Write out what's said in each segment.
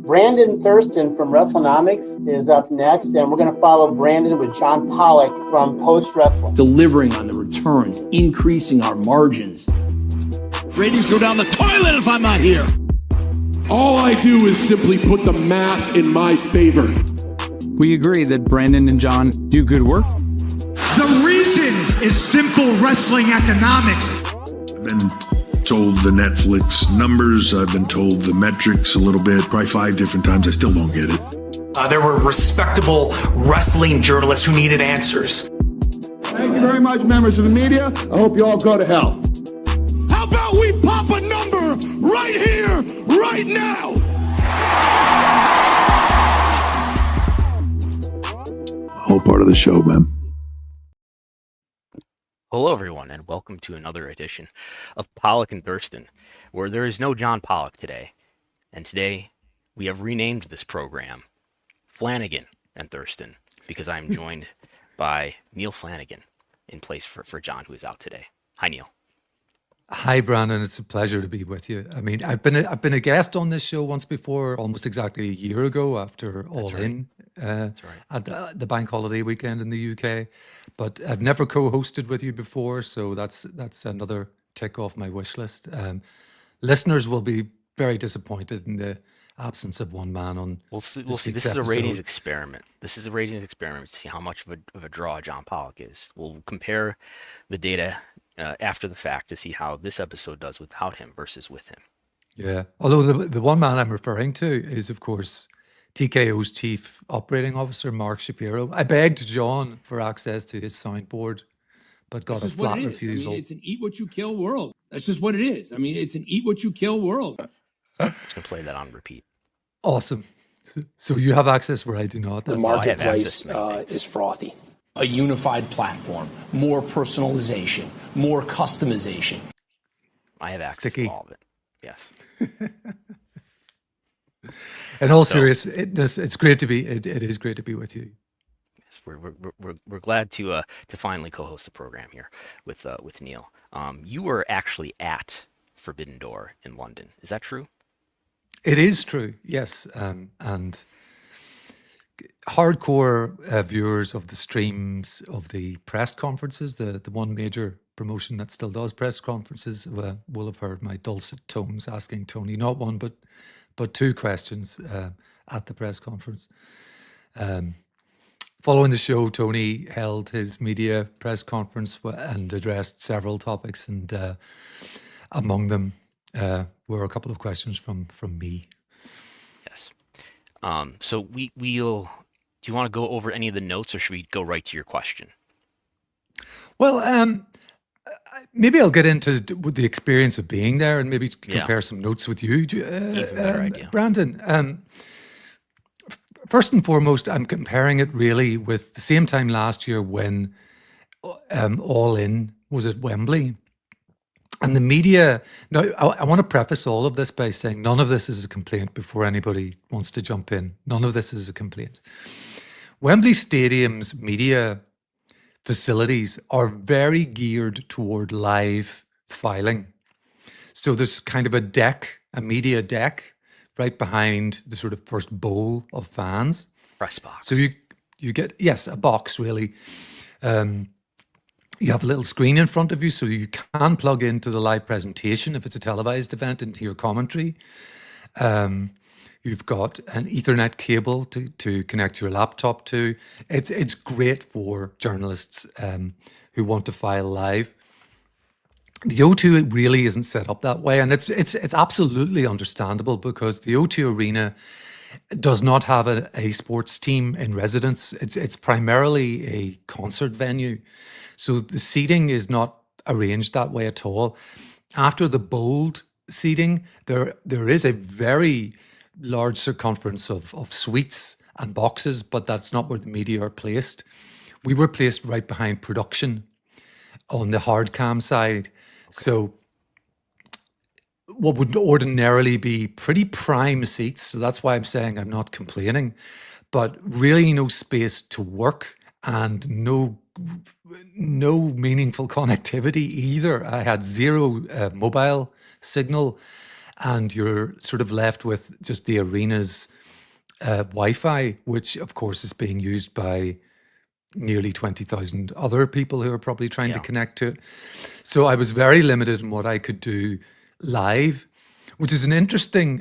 Brandon Thurston from Wrestlenomics is up next, and we're going to follow Brandon with John Pollock from Post Wrestling. Delivering on the returns, increasing our margins. Ratings go down the toilet if I'm not here. All I do is simply put the math in my favor. We agree that Brandon and John do good work. The reason is simple wrestling economics. I've been told the Netflix numbers. I've been told the metrics a little bit, probably 5 different times. I still don't get it. There were respectable wrestling journalists who needed answers. Thank you very much, members of the media. I hope you all go to hell. How about we pop a number right here, right now? Whole part of the show, man. Hello, everyone, and welcome to another edition of Pollock and Thurston, where there is no John Pollock today. And today, we have renamed this program Flanagan and Thurston, because I'm joined by Neal Flanagan in place for John, who is out today. Hi, Neal. Hi, Brandon. It's a pleasure to be with you. I mean, I've been a guest on this show once before, almost exactly a year ago after All In at the bank holiday weekend in the UK. But I've never co-hosted with you before, so that's another tick off my wish list. Listeners will be very disappointed in the absence of one man on. We'll see. This is a ratings experiment. This is a ratings experiment to see how much of a draw John Pollock is. We'll compare the data after the fact to see how this episode does without him versus with him. Yeah. Although the one man I'm referring to is, of course, TKO's chief operating officer, Mark Shapiro. I begged John for access to his soundboard, but got a flat refusal. I mean, it's an eat what you kill world. That's just what it is. I mean, it's an eat what you kill world. I'm just going to play that on repeat. Awesome. So you have access where I do not. The marketplace is frothy. A unified platform, more personalization, more customization. I have access to all of it. Yes. In all seriousness, it's great to be. It is great to be with you. Yes, we're glad to finally co-host the program here with Neal. You were actually at Forbidden Door in London. Is that true? It is true. Yes, and hardcore viewers of the streams of the press conferences, the one major promotion that still does press conferences, will have heard my dulcet tones asking Tony not one but two questions at the press conference. Following the show, Tony held his media press conference and addressed several topics, and among them were a couple of questions from me. Yes. So we'll. Do you want to go over any of the notes, or should we go right to your question? Well, maybe I'll get into with the experience of being there, and maybe compare some notes with you, Even better idea. Brandon. First and foremost, I'm comparing it really with the same time last year when All In was at Wembley. And the media, now I want to preface all of this by saying none of this is a complaint before anybody wants to jump in. None of this is a complaint. Wembley Stadium's media facilities are very geared toward live filing. So there's kind of a media deck right behind the sort of first bowl of fans. Press box. So you get, yes, a box really. You have a little screen in front of you so you can plug into the live presentation if it's a televised event and hear commentary. You've got an Ethernet cable to connect your laptop to. It's great for journalists who want to file live. The O2 really isn't set up that way, and it's absolutely understandable because the O2 Arena does not have a sports team in residence. It's primarily a concert venue. So the seating is not arranged that way at all. After the bowled seating, there is a very large circumference of suites and boxes, but that's not where the media are placed. We were placed right behind production on the hard cam side. Okay. So what would ordinarily be pretty prime seats, so that's why I'm saying I'm not complaining, but really no space to work and no meaningful connectivity either. I had zero mobile signal, and you're sort of left with just the arena's Wi-Fi, which of course is being used by nearly 20,000 other people who are probably trying to connect to it. So I was very limited in what I could do live, which is an interesting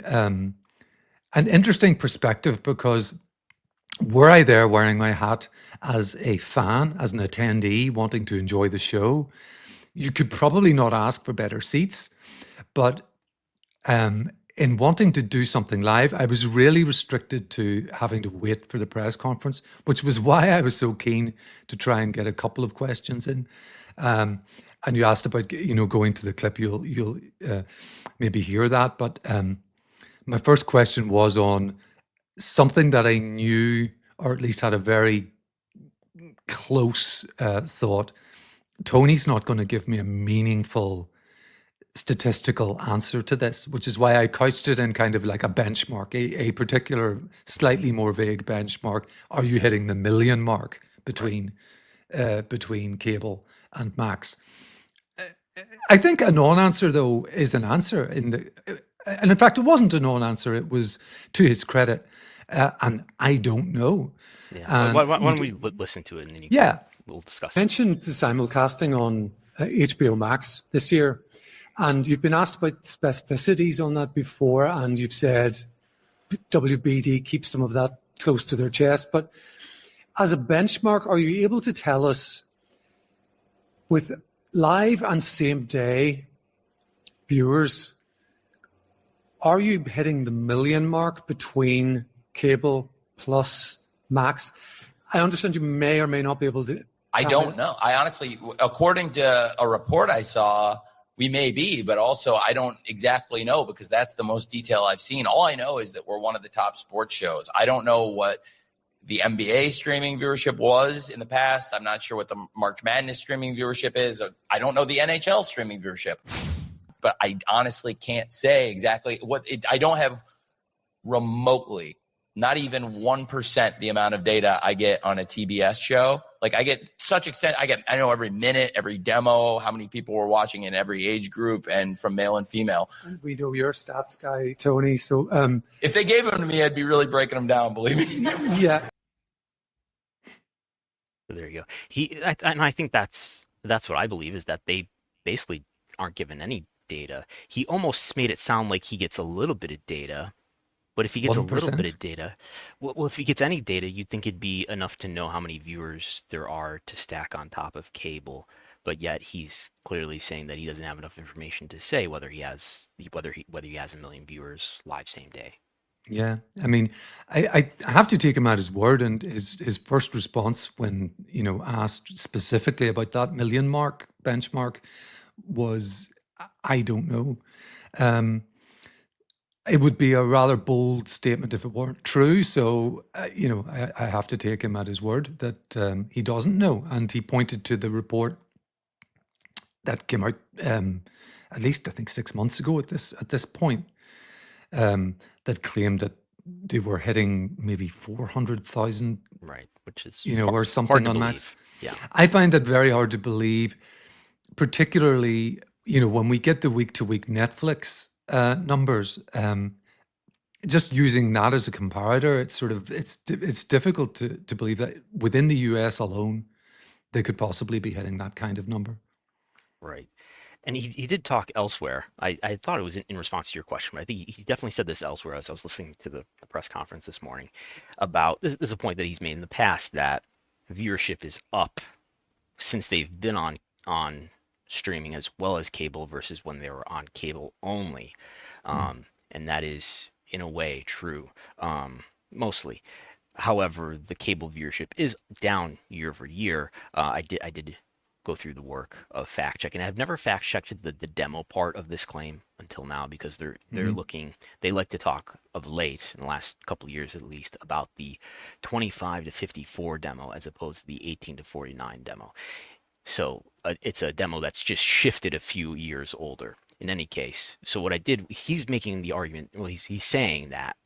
perspective, because were I there wearing my hat as a fan, as an attendee wanting to enjoy the show, you could probably not ask for better seats. But in wanting to do something live, I was really restricted to having to wait for the press conference, which was why I was so keen to try and get a couple of questions in. And you asked about, going to the clip. You'll maybe hear that. But my first question was on something that I knew, or at least had a very close thought. Tony's not going to give me a meaningful statistical answer to this, which is why I couched it in kind of like a benchmark, a particular slightly more vague benchmark. Are you hitting the million mark between cable and Max? I think a non-answer, though, is an answer. And in fact, it wasn't a non-answer. It was to his credit. And I don't know. Yeah. Why don't we listen to it, and then we'll discuss it. Mentioned the simulcasting on HBO Max this year. And you've been asked about specificities on that before, and you've said WBD keeps some of that close to their chest. But as a benchmark, are you able to tell us, with live and same day viewers, are you hitting the million mark between cable plus Max? I understand you may or may not be able to. I don't know. I honestly, according to a report I saw, we may be, but also I don't exactly know, because that's the most detail I've seen. All I know is that we're one of the top sports shows. I don't know what the NBA streaming viewership was in the past. I'm not sure what the March Madness streaming viewership is. I don't know the NHL streaming viewership. But I honestly can't say exactly I don't have remotely, not even 1% the amount of data I get on a TBS show. Like, I get such extent. I know every minute, every demo, how many people were watching in every age group, and from male and female. And we know your stats guy, Tony. So if they gave them to me, I'd be really breaking them down, believe me. Yeah. There you go. I think that's what I believe, is that they basically aren't given any data. He almost made it sound like he gets a little bit of data. But if he gets 1%. A little bit of data, well, if he gets any data, you'd think it'd be enough to know how many viewers there are to stack on top of cable. But yet he's clearly saying that he doesn't have enough information to say whether he has a million viewers live same day. Yeah, I mean, I have to take him at his word, and his first response when asked specifically about that million mark benchmark was, I don't know. It would be a rather bold statement if it weren't true. So, I have to take him at his word that he doesn't know. And he pointed to the report that came out at least, I think, 6 months ago at this point, that claimed that they were hitting maybe 400,000. Right, which is or something on Max. Yeah, I find that very hard to believe, particularly when we get the week-to-week Netflix numbers, just using that as a comparator, it's difficult to believe that within the US alone they could possibly be hitting that kind of number. Right. And he did talk elsewhere. I thought it was in response to your question, but I think he definitely said this elsewhere as I was listening to the press conference this morning about this is a point that he's made in the past, that viewership is up since they've been on streaming as well as cable versus when they were on cable only. And that is in a way true, mostly. However, the cable viewership is down year over year. I did go through the work of fact checking. I've never fact checked the demo part of this claim until now, because they're they like to talk of late, in the last couple of years at least, about the 25 to 54 demo as opposed to the 18 to 49 demo. So it's a demo that's just shifted a few years older. In any case, so what I did, he's making the argument, well, he's saying that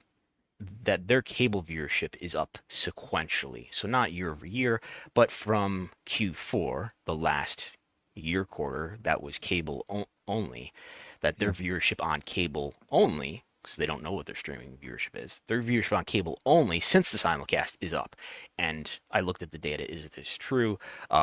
their cable viewership is up sequentially. So not year over year, but from Q4, the last year quarter, that was cable only. that their viewership on cable only, because they don't know what their streaming viewership is, their viewership on cable only since the simulcast is up. And I looked at the data. Is this true?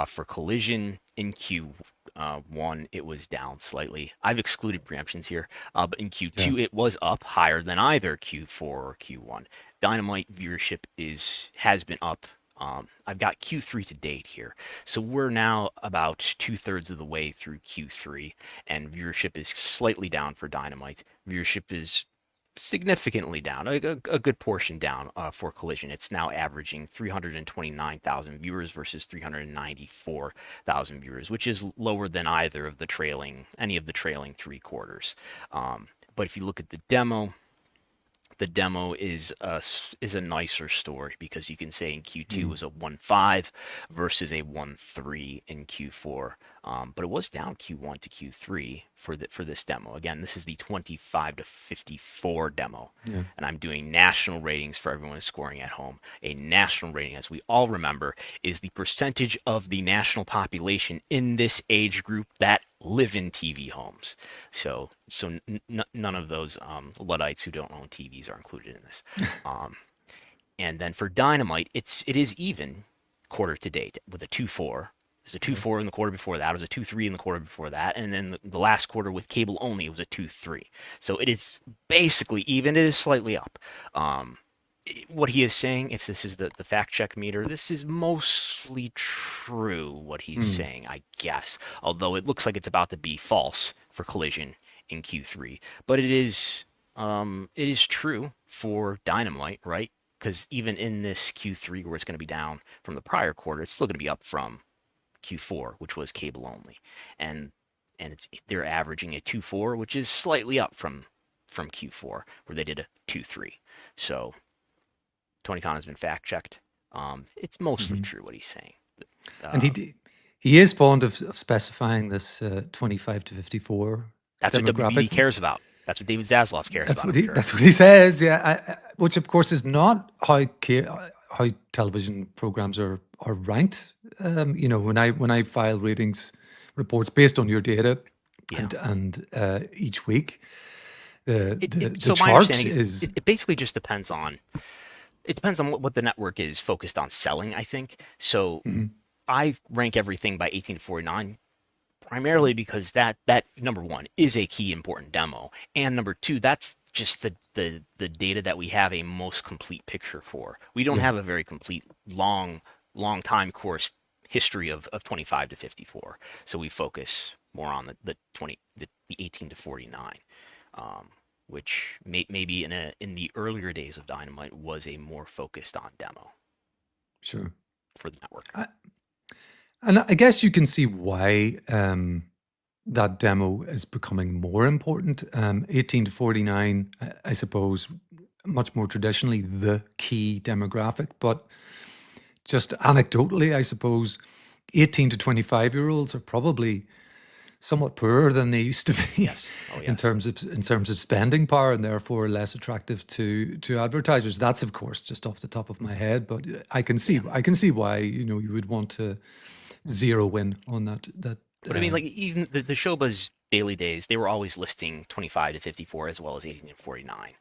For Collision in Q1, it was down slightly. I've excluded preemptions here, but in Q2, it was up higher than either Q4 or Q1. Dynamite viewership has been up. I've got Q3 to date here. So we're now about 2/3 of the way through Q3, and viewership is slightly down for Dynamite. Viewership is significantly down, a good portion down for Collision. It's now averaging 329,000 viewers versus 394,000 viewers, which is lower than any of the trailing three quarters. But if you look at the demo is a nicer story, because you can say in Q2 was a 1.5 versus a 1.3 in Q4, but it was down Q1 to Q3 for this demo. Again, this is the 25 to 54 demo, and I'm doing national ratings for everyone who's scoring at home. A national rating, as we all remember, is the percentage of the national population in this age group that live in TV homes. So none of those Luddites who don't own TVs are included in this. And then for Dynamite, it is even quarter to date with a 2.4. There's a 2.4 in the quarter before that. It was a 2.3 in the quarter before that. And then the last quarter with cable only, it was a 2.3. So it is basically even. It is slightly up. What he is saying, if this is the fact check meter, this is mostly true, what he's saying, I guess. Although it looks like it's about to be false for Collision in Q3. But it is true for Dynamite, right? Because even in this Q3 where it's going to be down from the prior quarter, it's still going to be up from Q4, which was cable only. And they're averaging a 2.4, which is slightly up from Q4, where they did a 2.3. So Tony Khan has been fact checked. It's mostly true what he's saying. And he is fond of specifying this 25 to 54. That's what WBD cares about. That's what David Zaslav cares about. That's what he says. Yeah, which of course is not how television programs are ranked. When I file ratings reports based on your data, and each week, the my chart understanding is it basically just depends on. It depends on what the network is focused on selling, I think. So I rank everything by 18 to 49, primarily because that number one is a key important demo, and number two, that's just the data that we have a most complete picture for. We don't have a very complete long time course history of 25 to 54, so we focus more on the 18 to 49. Which maybe in the earlier days of Dynamite was a more focused on demo. Sure. For the network. And I guess you can see why that demo is becoming more important. 18 to 49, I suppose, much more traditionally the key demographic, but just anecdotally, I suppose 18 to 25-year-olds are probably somewhat poorer than they used to be in terms of spending power, and therefore less attractive to advertisers. That's of course just off the top of my head, but I can see why you would want to zero in on that. But I mean, like even the Showbuzz daily days, they were always listing 25 to 54 as well as 18 to 49.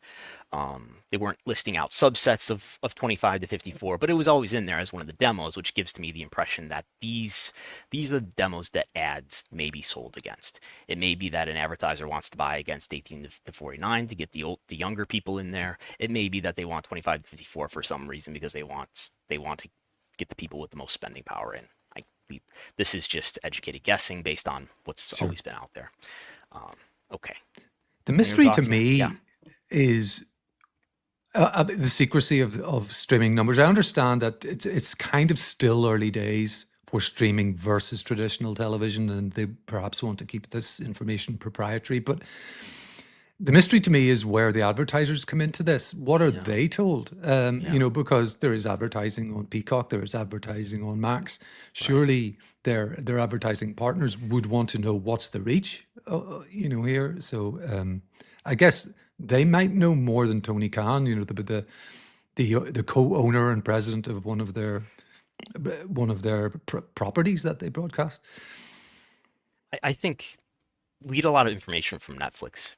They weren't listing out subsets of 25 to 54, but it was always in there as one of the demos, which gives to me the impression that these are the demos that ads may be sold against. It may be that an advertiser wants to buy against 18 to 49 to get the younger people in there. It may be that they want 25 to 54 for some reason because they want to get the people with the most spending power in. This is just educated guessing based on what's always been out there. Okay. The mystery to me is the secrecy of streaming numbers. I understand that it's kind of still early days for streaming versus traditional television, and they perhaps want to keep this information proprietary. But the mystery to me is where the advertisers come into this. What are they told? Because there is advertising on Peacock, there is advertising on Max. Surely their advertising partners would want to know what's the reach, here. So I guess they might know more than Tony Khan, the co-owner and president of one of their properties that they broadcast. I think we get a lot of information from Netflix.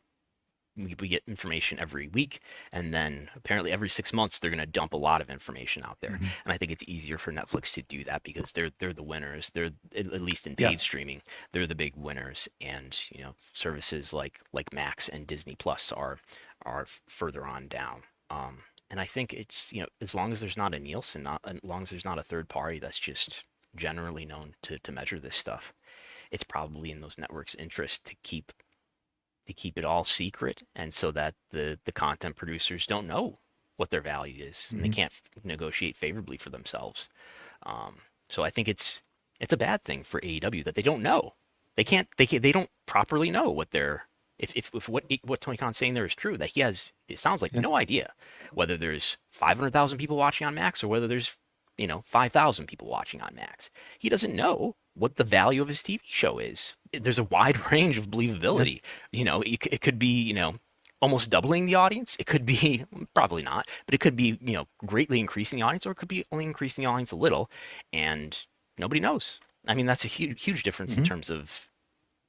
We get information every week, and then apparently every 6 months they're going to dump a lot of information out there. And I think it's easier for Netflix to do that because they're the winners. They're, at least in paid streaming, they're the big winners. And services like Max and Disney Plus are further on down. And I think it's as long as there's not a Nielsen, as long as there's not a third party that's just generally known to measure this stuff, it's probably in those networks' interest to keep it all secret, and so that the content producers don't know what their value is, and they can't negotiate favorably for themselves. So I think it's a bad thing for AEW that they don't know. They don't properly know what they're if what Tony Khan's saying there is true, that he has, it sounds like, no idea whether there's 500,000 people watching on Max or whether there's 5,000 people watching on Max. He doesn't know what the value of his TV show is. There's a wide range of believability. It could be, almost doubling the audience. It could be, probably not, but it could be, greatly increasing the audience, or it could be only increasing the audience a little, and nobody knows. I mean, that's a huge difference in terms of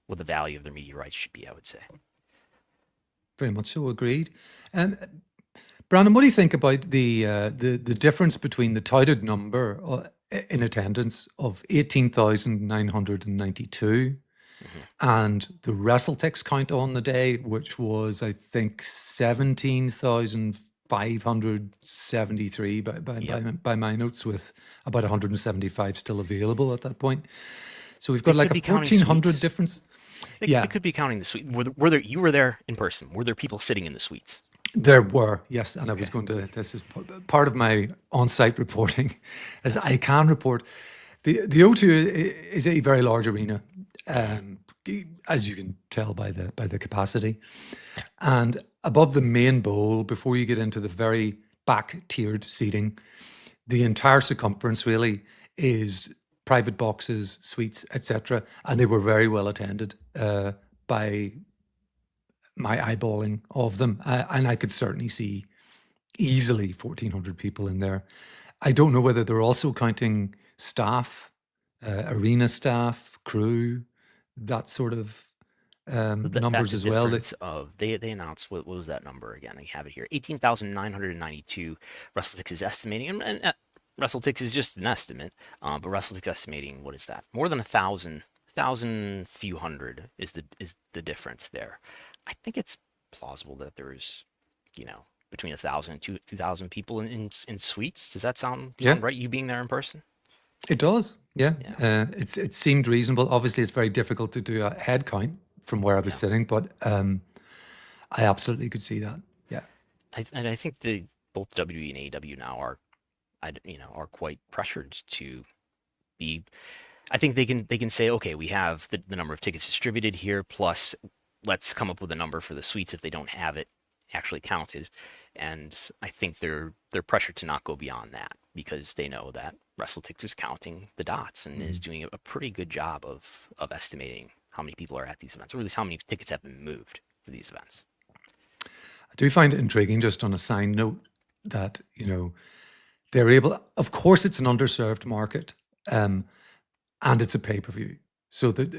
what the value of their media rights should be, I would say. Very much so, agreed. Brandon, what do you think about the difference between the touted number in attendance of 18,992 and the WrestleTix count on the day, which was, I think, 17,573 by my notes, with about 175 still available at that point. So we've got like a 1,400 difference. They could be counting the suite. You were there in person. Were there people sitting in the suites? There were, yes, and I was going to. This is part of my on-site reporting, as I can report. The O2 is a very large arena, as you can tell by the capacity, and above the main bowl, before you get into the very back-tiered seating, the entire circumference really is private boxes, suites, etc., and they were very well attended by my eyeballing of them, and I could certainly see easily 1,400 people in there. I don't know whether they're also counting staff, arena staff, crew, that sort of numbers as well. They announced, what was that number again? I have it here, 18,992. WrestleTix is estimating, and WrestleTix is just an estimate, but WrestleTix estimating, what is that? More than 1,000 few hundred is the difference there. I think it's plausible that there's, between 1,000 and 2,000 people in suites. Does that sound right? You being there in person? It does. Yeah. It seemed reasonable. Obviously, it's very difficult to do a head count from where I was sitting, but I absolutely could see that. Yeah. I think both WWE and AEW now are quite pressured to be. I think they can say, okay, we have the number of tickets distributed here, plus let's come up with a number for the suites if they don't have it actually counted. And I think they're pressured to not go beyond that, because they know that WrestleTix is counting the dots and is doing a pretty good job of estimating how many people are at these events, or at least how many tickets have been moved for these events. I do find it intriguing, just on a side note, that they're able. Of course, it's an underserved market, and it's a pay-per-view. So that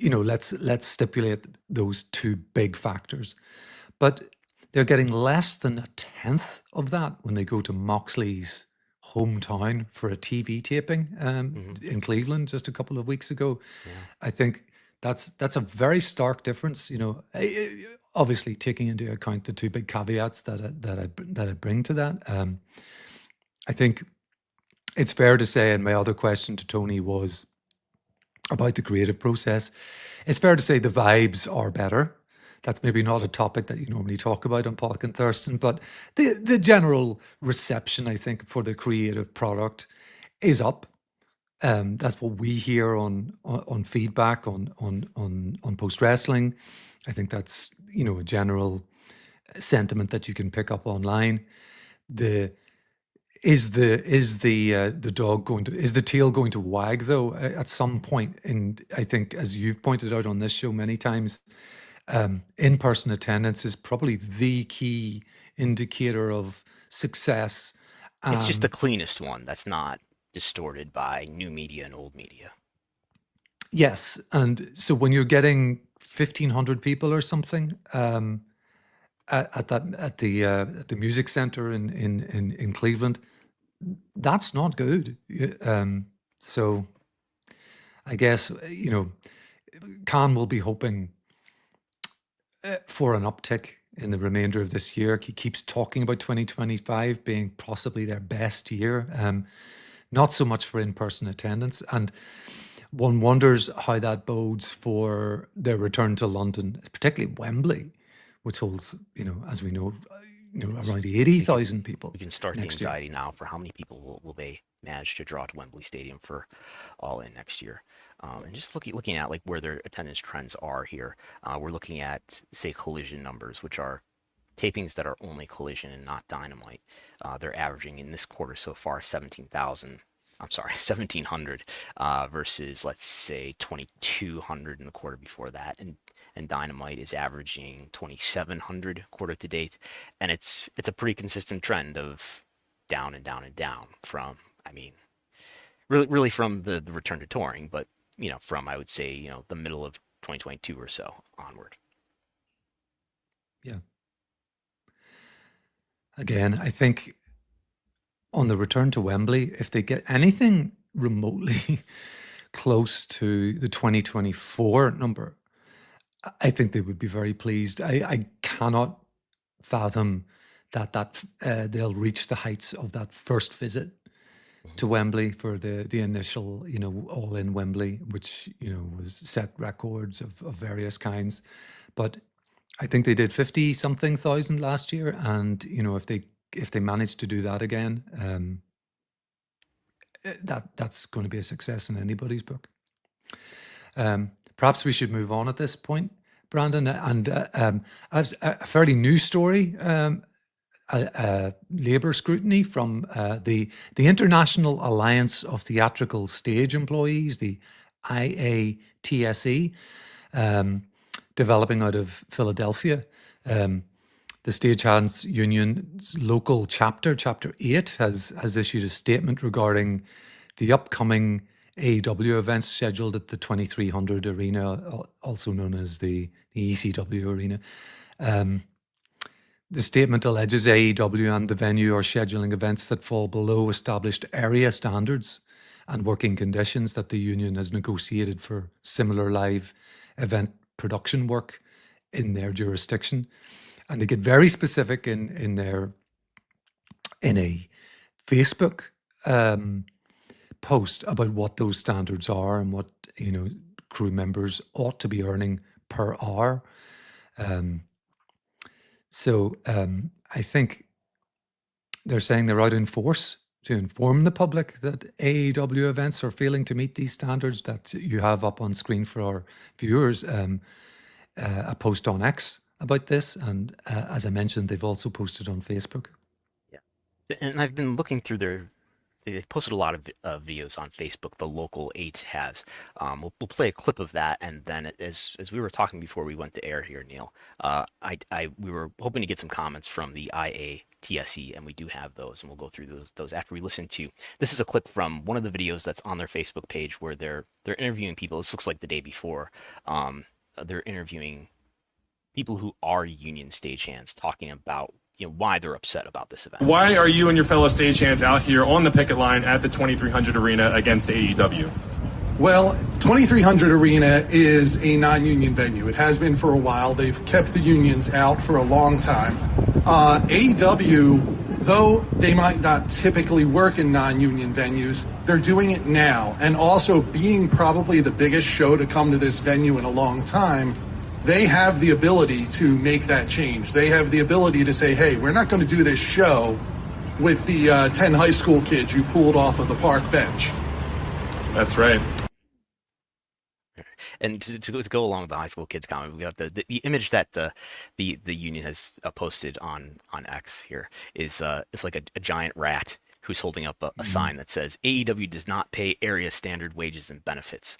let's stipulate those two big factors, but they're getting less than a tenth of that when they go to Moxley's hometown for a TV taping in Cleveland just a couple of weeks ago. Yeah. I think that's a very stark difference. Obviously taking into account the two big caveats that I bring to that. I think it's fair to say, and my other question to Tony was about the creative process. It's fair to say the vibes are better. That's maybe not a topic that you normally talk about on Pollock and Thurston, but the general reception, I think, for the creative product is up. That's what we hear on feedback on post wrestling. I think that's a general sentiment that you can pick up online. Is the tail going to wag though at some point? And I think, as you've pointed out on this show many times, in-person attendance is probably the key indicator of success. It's just the cleanest one that's not distorted by new media and old media. Yes, and so when you're getting 1,500 people or something at the music center in Cleveland, that's not good. So I guess Khan will be hoping for an uptick in the remainder of this year. He keeps talking about 2025 being possibly their best year. Not so much for in-person attendance, and one wonders how that bodes for their return to London, particularly Wembley, which holds, as we know, around 80,000 people. We can start the next year. anxiety now for how many people will they manage to draw to Wembley Stadium for All In next year. And just looking at like where their attendance trends are here, we're looking at, say, Collision numbers, which are tapings that are only Collision and not Dynamite. They're averaging in this quarter so far 1,700 versus, let's say, 2,200 in the quarter before that, and Dynamite is averaging 2,700 quarter to date, and it's a pretty consistent trend of down and down and down from, really from the return to touring, but from, I would say, the middle of 2022 or so onward. Yeah. Again, I think on the return to Wembley, if they get anything remotely close to the 2024 number, I think they would be very pleased. I cannot fathom that they'll reach the heights of that first visit to Wembley for the initial, All In Wembley, which, was set records of various kinds. But I think they did 50-something thousand last year. And, if they manage to do that again, that's going to be a success in anybody's book. Perhaps we should move on at this point, Brandon. And as a fairly new story, labour scrutiny from the International Alliance of Theatrical Stage Employees, the IATSE, developing out of Philadelphia. The Stagehands Union's local chapter, Chapter 8, has issued a statement regarding the upcoming AEW events scheduled at the 2300 Arena, also known as the ECW Arena. The statement alleges AEW and the venue are scheduling events that fall below established area standards and working conditions that the union has negotiated for similar live event production work in their jurisdiction. And they get very specific in a Facebook post about what those standards are and what crew members ought to be earning per hour. So I think they're saying they're out in force to inform the public that AEW events are failing to meet these standards that you have up on screen for our viewers. A post on X about this, and as I mentioned, they've also posted on Facebook. Yeah, and I've been looking through they posted a lot of videos on Facebook. The local 8 has. We'll play a clip of that, and then as we were talking before we went to air here, Neal, we were hoping to get some comments from the IATSE, and we do have those, and we'll go through those after we listen to. This is a clip from one of the videos that's on their Facebook page where they're interviewing people. This looks like the day before. They're interviewing people who are union stagehands, talking about why they're upset about this event. Why are you and your fellow stagehands out here on the picket line at the 2300 Arena against AEW? Well, 2300 Arena is a non-union venue. It has been for a while. They've kept the unions out for a long time. AEW, though they might not typically work in non-union venues, they're doing it now. And also, being probably the biggest show to come to this venue in a long time, they have the ability to make that change. They have the ability to say, hey, we're not going to do this show with the 10 high school kids you pulled off of the park bench. That's right. And to go along with the high school kids comment, we got the image that the union has posted on X here is like a giant rat who's holding up a sign that says AEW does not pay area standard wages and benefits.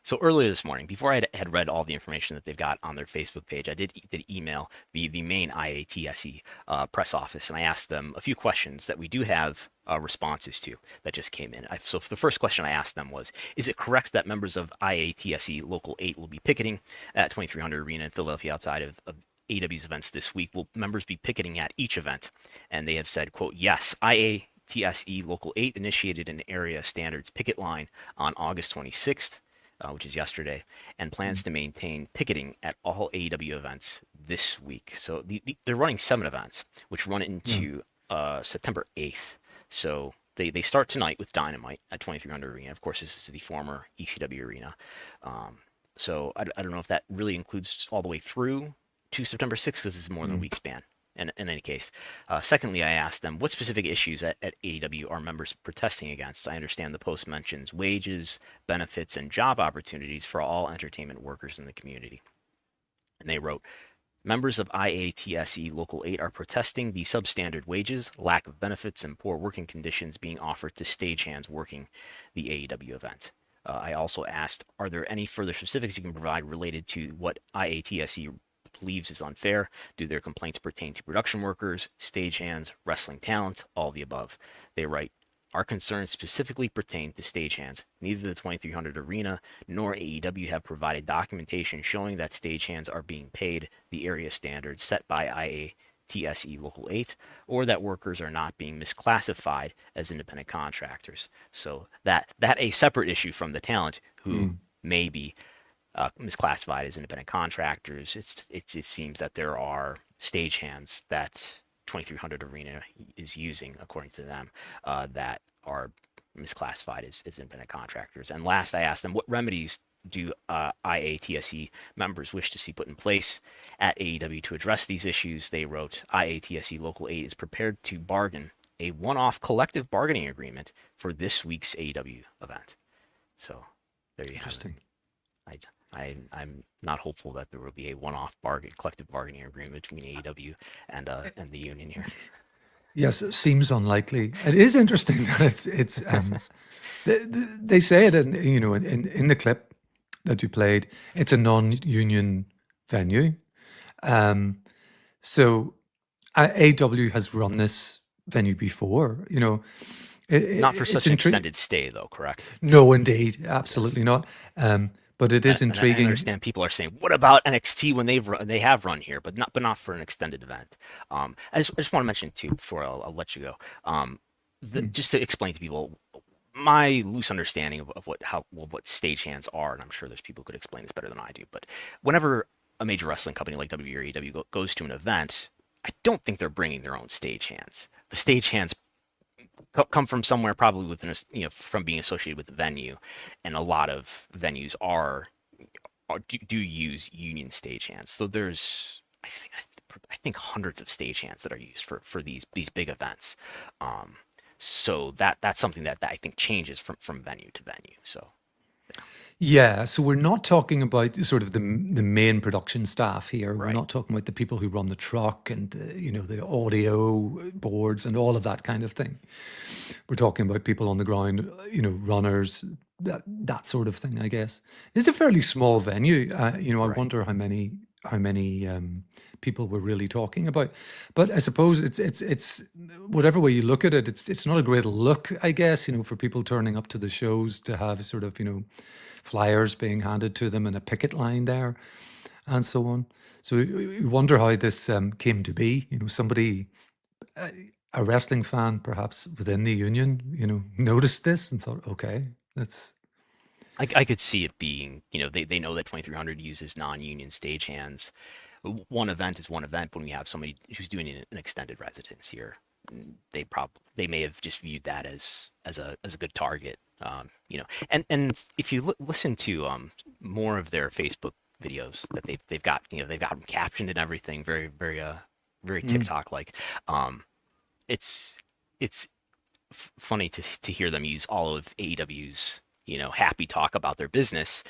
So earlier this morning, before I had read all the information that they've got on their Facebook page, I did email the main IATSE press office, and I asked them a few questions that we do have responses to that just came in. So the first question I asked them was, is it correct that members of IATSE Local 8 will be picketing at 2300 Arena in Philadelphia outside of AEW's events this week? Will members be picketing at each event? And they have said, quote, yes, IATSE Local 8 initiated an area standards picket line on August 26th, which is yesterday, and plans to maintain picketing at all AEW events this week. So they're running 7 events, which run into September 8th. So they start tonight with Dynamite at 2300 Arena. Of course, this is the former ECW arena. So I don't know if that really includes all the way through to September 6th, because it's more than a week span. In any case. Secondly, I asked them, what specific issues at AEW are members protesting against? I understand the post mentions wages, benefits, and job opportunities for all entertainment workers in the community. And they wrote, members of IATSE Local 8 are protesting the substandard wages, lack of benefits, and poor working conditions being offered to stagehands working the AEW event. I also asked, are there any further specifics you can provide related to what IATSE believes is unfair? Do their complaints pertain to production workers, stagehands, wrestling talent, all the above? They write, our concerns specifically pertain to stagehands. Neither the 2300 Arena nor AEW have provided documentation showing that stagehands are being paid the area standards set by IATSE Local 8, or that workers are not being misclassified as independent contractors. So that a separate issue from the talent who may be misclassified as independent contractors. It seems that there are stagehands that 2300 Arena is using, according to them, that are misclassified as independent contractors. And last, I asked them, what remedies do IATSE members wish to see put in place at AEW to address these issues? They wrote, IATSE Local 8 is prepared to bargain a one-off collective bargaining agreement for this week's AEW event. So there you have it. I'm not hopeful that there will be a one-off collective bargaining agreement between AEW and the union here. Yes, it seems unlikely. It is interesting that it's they say it in the clip that you played. It's a non-union venue, so AEW has run this venue before. Not for such an extended stay, though. Correct? No, indeed, absolutely not. But it is intriguing. I understand people are saying, "What about NXT when they have run here, but not for an extended event?" I just want to mention too before I'll let you go. Just to explain to people my loose understanding of what stagehands are, and I'm sure there's people who could explain this better than I do. But whenever a major wrestling company like WWE or AEW goes to an event, I don't think they're bringing their own stagehands. The stagehands come from somewhere, probably within from being associated with the venue, and a lot of venues do use union stagehands. So there's I think hundreds of stagehands that are used for these big events. So that's something that I think changes from venue to venue. So. Yeah, so we're not talking about sort of the main production staff here. We're not talking about the people who run the truck and the audio boards and all of that kind of thing. We're talking about people on the ground, runners, that sort of thing, I guess. It's a fairly small venue. I wonder how many people we're really talking about. But I suppose it's whatever way you look at it, it's not a great look, I guess, for people turning up to the shows to have sort of, flyers being handed to them and a picket line there and so on. So we wonder how this came to be. Somebody, a wrestling fan perhaps within the union, noticed this and thought, okay, let's... I could see it being, they know that 2300 uses non-union stagehands. One event is one event. When we have somebody who's doing an extended residence here, they may have just viewed that as a good target. And if you listen to more of their Facebook videos that they've got them captioned and everything, very very TikTok like. It's funny to hear them use all of AEW's happy talk about their business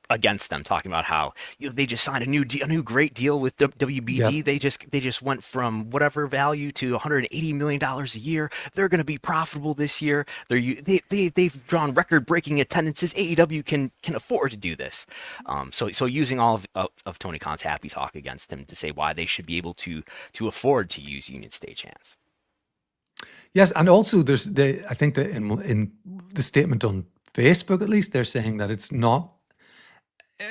against them, talking about how they just signed a new great deal with WBD. Yep. They just went from whatever value to $180 million a year. They're going to be profitable this year. They've drawn record-breaking attendances. AEW can afford to do this. So using all of Tony Khan's happy talk against him to say why they should be able to afford to use union stagehands. Yes, and also I think that in the statement on Facebook, at least, they're saying that it's not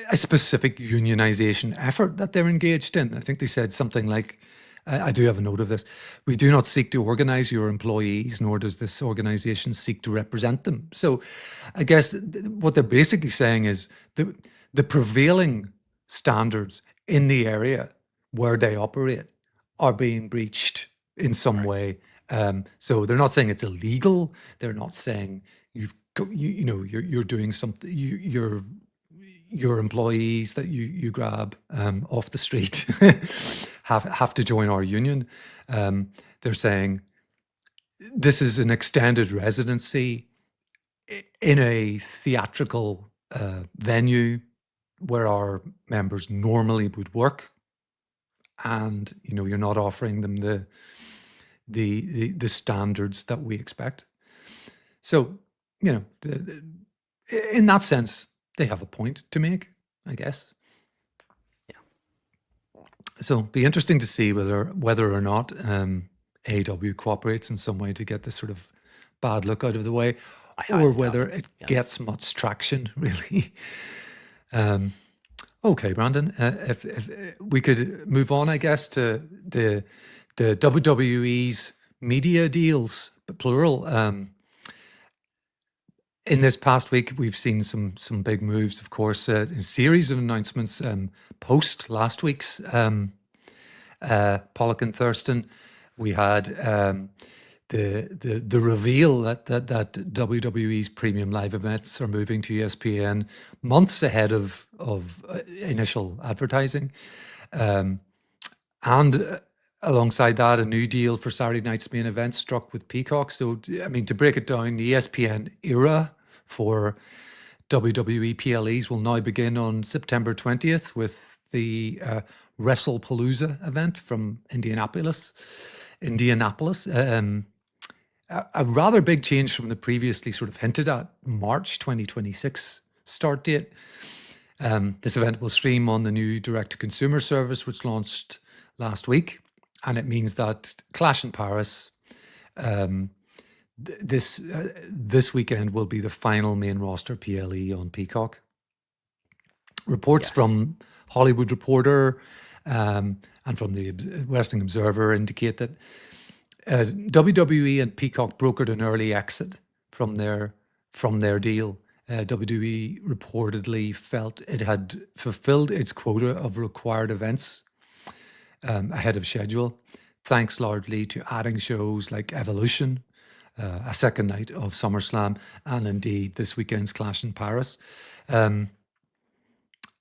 a specific unionization effort that they're engaged in. I think they said something like, I do have a note of this, "We do not seek to organize your employees, nor does this organization seek to represent them." So I guess what they're basically saying is the prevailing standards in the area where they operate are being breached in some way. So they're not saying it's illegal. They're not saying you're doing something, your employees that you grab off the street have to join our union. They're saying this is an extended residency in a theatrical venue where our members normally would work, and you're not offering them the standards that we expect. So in that sense, they have a point to make, I guess. Yeah. So be interesting to see whether or not AEW cooperates in some way to get this sort of bad look out of the way, or whether it gets much traction, really. Okay, Brandon, if we could move on, I guess, to the WWE's media deals, plural. In this past week, we've seen some big moves, of course, a series of announcements post last week's Pollock and Thurston. We had the reveal that WWE's premium live events are moving to ESPN months ahead of initial advertising. And alongside that, a new deal for Saturday night's main event struck with Peacock. So, I mean, to break it down, the ESPN era for WWE PLEs will now begin on September 20th with the WrestlePalooza event from Indianapolis. A rather big change from the previously sort of hinted at March 2026 start date. This event will stream on the new direct-to-consumer service, which launched last week. And it means that Clash in Paris this weekend will be the final main roster PLE on Peacock. Reports from Hollywood Reporter and from the Wrestling Observer indicate that WWE and Peacock brokered an early exit from their deal. WWE reportedly felt it had fulfilled its quota of required events ahead of schedule, thanks largely to adding shows like Evolution, a second night of SummerSlam, and indeed this weekend's Clash in Paris. And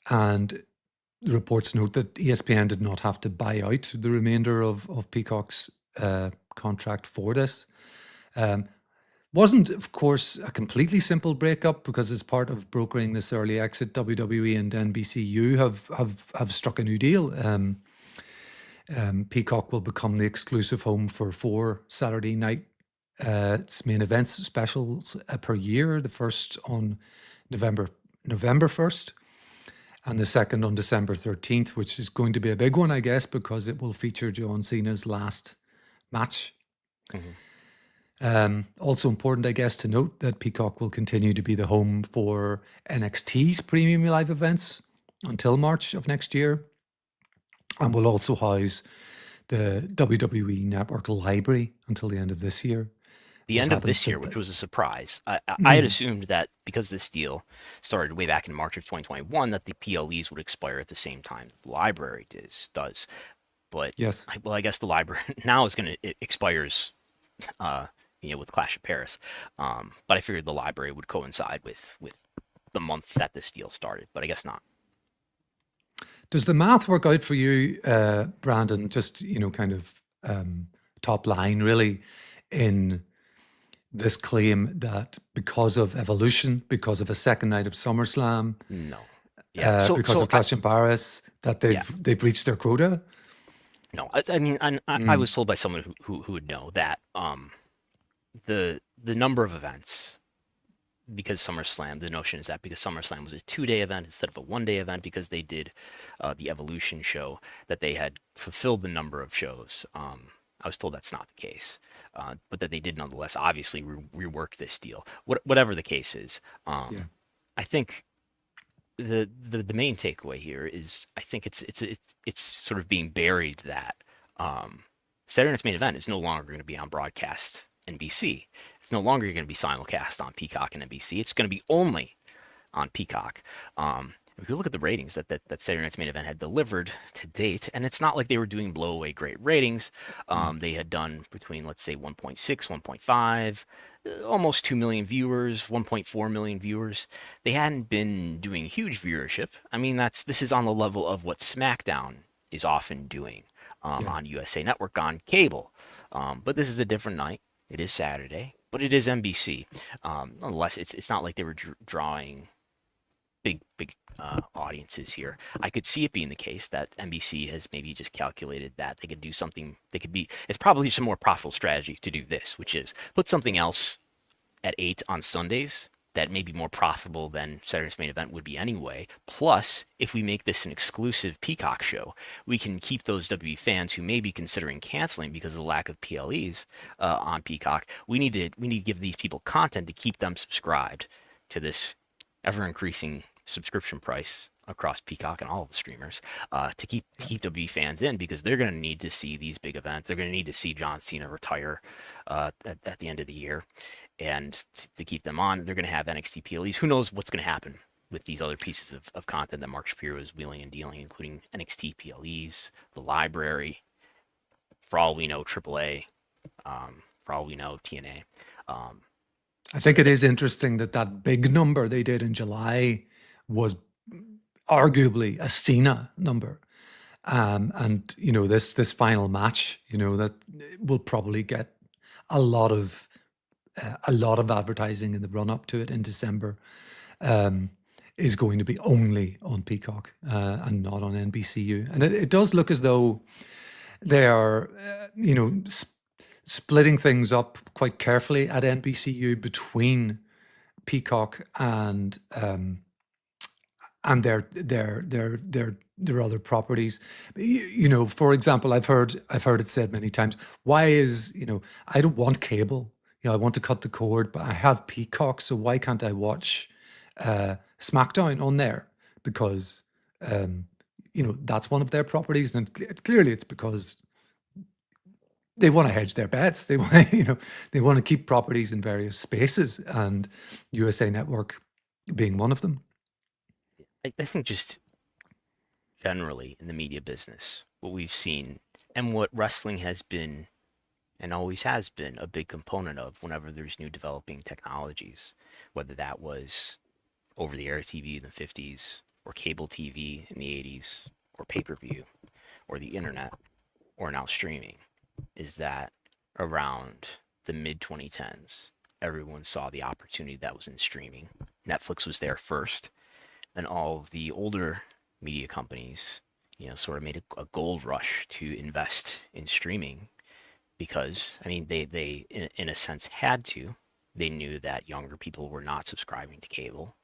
the reports note that ESPN did not have to buy out the remainder of Peacock's contract for this. Wasn't, of course, a completely simple breakup, because as part of brokering this early exit, WWE and NBCU have struck a new deal. Peacock will become the exclusive home for 4 Saturday night its main events specials per year. The first on November 1st, and the second on December 13th, which is going to be a big one, I guess, because it will feature John Cena's last match. Also important, I guess, to note that Peacock will continue to be the home for NXT's premium live events until March of next year, and will also house the WWE Network library until the end of this year. The end of this year, which was a surprise. I had assumed that because this deal started way back in March of 2021, that the PLEs would expire at the same time that the library does. But yes, I guess the library now it expires, with Clash of Paris. But I figured the library would coincide with the month that this deal started, but I guess not. Does the math work out for you, Brandon? Just kind of top line, really, in this claim that because of Evolution, because of a second night of SummerSlam, no, because of Christian Paris that they've reached their quota? No, I mean, I was told by someone who would know that the number of events, because SummerSlam, the notion is that because SummerSlam was a 2-day event instead of a 1-day event, because they did the Evolution show, that they had fulfilled the number of shows. I was told that's not the case, but that they did nonetheless obviously rework this deal. Whatever the case is, I think the main takeaway here is I think it's sort of being buried that Saturday Night's Main Event is no longer going to be on broadcast NBC. It's no longer going to be simulcast on Peacock and NBC. It's going to be only on Peacock. If you look at the ratings that Saturday Night's Main Event had delivered to date, and it's not like they were doing blow away great ratings. They had done between, let's say, 1.6, 1.5, almost 2 million viewers, 1.4 million viewers. They hadn't been doing huge viewership. I mean, this is on the level of what SmackDown is often doing on USA Network on cable. But this is a different night. It is Saturday, but it is NBC. Nonetheless, it's not like they were drawing big audiences here. I could see it being the case that NBC has maybe just calculated that they could do something. It's probably just a more profitable strategy to do this, which is put something else at 8 on Sundays that may be more profitable than Saturday's Main Event would be anyway. Plus, if we make this an exclusive Peacock show, we can keep those WWE fans who may be considering canceling because of the lack of PLEs on Peacock. We need to give these people content to keep them subscribed to this ever-increasing subscription price across Peacock and all of the streamers to keep WWE fans in, because they're going to need to see these big events. They're going to need to see John Cena retire at the end of the year, and to keep them on, they're going to have NXT PLEs. Who knows what's going to happen with these other pieces of content that Mark Shapiro is wheeling and dealing, including NXT PLEs, the library, for all we know, AAA, for all we know, TNA. I think it is interesting that big number they did in July was arguably a Cena number. And, this final match, that will probably get a lot of advertising in the run up to it in December, is going to be only on Peacock and not on NBCU. And it does look as though they are, splitting things up quite carefully at NBCU between Peacock and their other properties. For example, I've heard it said many times, why is, I don't want cable, I want to cut the cord, but I have Peacock, so why can't I watch SmackDown on there? Because that's one of their properties, and clearly it's because they want to hedge their bets. They want, they want to keep properties in various spaces, and USA Network being one of them. I think just generally in the media business, what we've seen and what wrestling has been and always has been a big component of whenever there's new developing technologies, whether that was over-the-air TV in the 50s or cable TV in the 80s or pay-per-view or the internet or now streaming, is that around the mid-2010s, everyone saw the opportunity that was in streaming. Netflix was there first. And all of the older media companies, sort of made a gold rush to invest in streaming because, they in a sense had to. They knew that younger people were not subscribing to cable,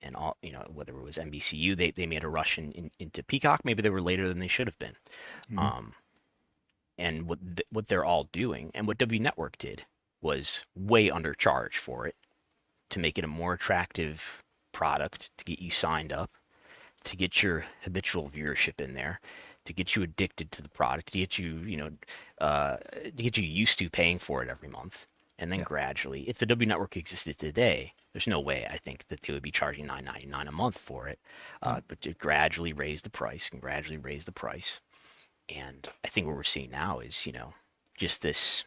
and all, whether it was NBCU, they made a rush into Peacock. Maybe they were later than they should have been. Mm-hmm. And what they're all doing, and what W Network did, was way undercharge for it to make it a more attractive product, to get you signed up, to get your habitual viewership in there, to get you addicted to the product, to get you, to get you used to paying for it every month. And then gradually, if the W Network existed today, there's no way I think that they would be charging $9.99 a month for it. But to gradually raise the price and gradually raise the price. And I think what we're seeing now is, just this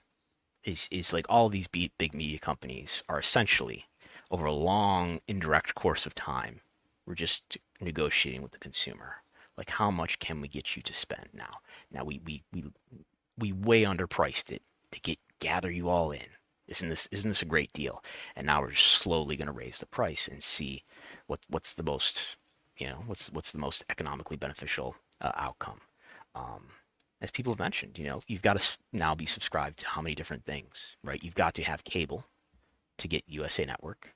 is like all these big media companies are essentially, over a long indirect course of time, we're just negotiating with the consumer. Like, how much can we get you to spend now? Now we way underpriced it to gather you all in. Isn't this a great deal? And now we're slowly going to raise the price and see what's the most what's the most economically beneficial outcome? As people have mentioned, you've got to now be subscribed to how many different things, right? You've got to have cable to get USA Network.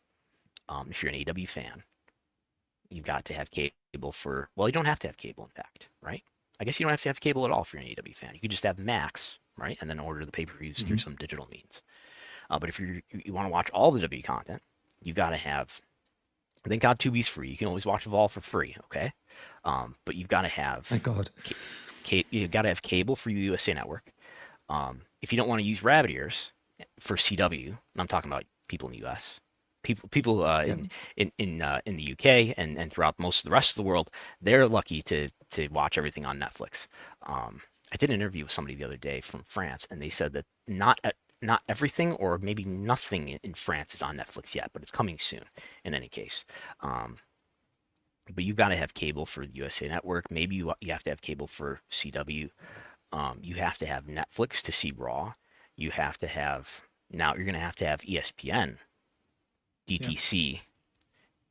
If you're an AEW fan, you've got to have cable for, well, you don't have to have cable, in fact, right? I guess you don't have to have cable at all if you're an AEW fan. You could just have Max, right? And then order the pay-per-views through some digital means. But if you want to watch all the W content, you've got to have, thank God Tubi's free. You can always watch Evolve for free, okay? But you've got to have, thank God, you've got to have cable for USA Network. If you don't want to use rabbit ears for CW, and I'm talking about people in the US, people in the UK and throughout most of the rest of the world, they're lucky to watch everything on Netflix. I did an interview with somebody the other day from France, and they said that not everything, or maybe nothing in France is on Netflix yet, but it's coming soon in any case. But you've got to have cable for the USA Network. Maybe you have to have cable for CW. You have to have Netflix to see Raw. You have to have, now you're going to have ESPN DTC.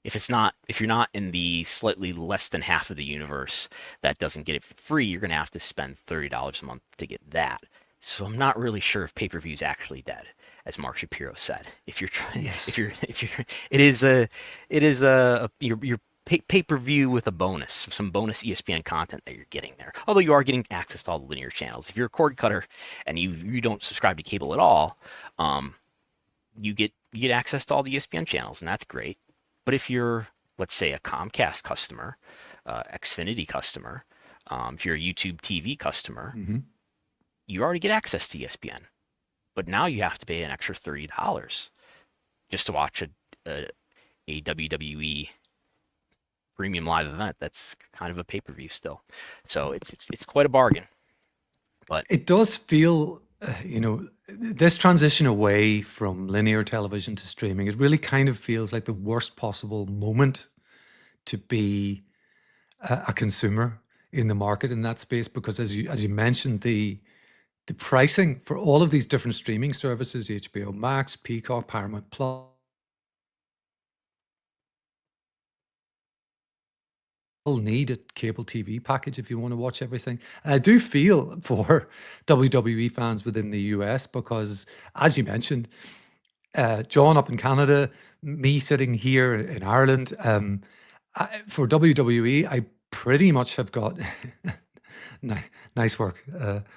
Yeah. If you're not in the slightly less than half of the universe that doesn't get it for free, you're going to have to spend $30 a month to get that. So I'm not really sure if pay-per-view is actually dead, as Mark Shapiro said. If you're trying, you're pay-per-view with a bonus, some bonus ESPN content that you're getting there. Although you are getting access to all the linear channels. If you're a cord cutter and you don't subscribe to cable at all, you get access to all the ESPN channels, and that's great. But if you're, let's say, a Comcast customer, Xfinity customer, if you're a YouTube TV customer, you already get access to ESPN. But now you have to pay an extra $30 just to watch a WWE premium live event that's kind of a pay-per-view still. So it's quite a bargain. But it does feel, this transition away from linear television to streaming, it really kind of feels like the worst possible moment to be a consumer in the market in that space, because as you mentioned, the pricing for all of these different streaming services, HBO Max, Peacock, Paramount Plus, need a cable TV package if you want to watch everything. And I do feel for WWE fans within the US, because as you mentioned, John up in Canada, me sitting here in Ireland, for WWE, I pretty much have got nice work,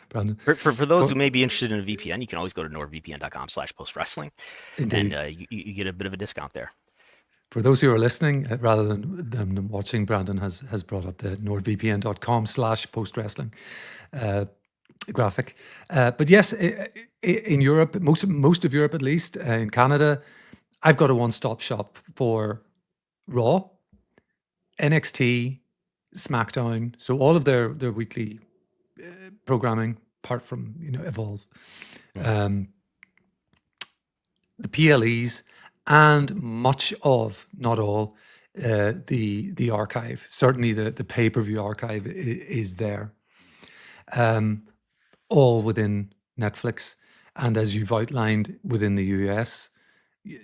Brandon. For those who may be interested in a VPN, you can always go to nordvpn.com/postwrestling, and you get a bit of a discount there. For those who are listening, rather than them watching, Brandon has brought up the nordvpn.com/postwrestling graphic. But yes, in Europe, most of Europe at least, in Canada, I've got a one-stop shop for Raw, NXT, SmackDown, so all of their weekly programming, apart from Evolve, the PLEs, and much of, not all, the archive. Certainly the pay-per-view archive is there, all within Netflix. And as you've outlined, within the US,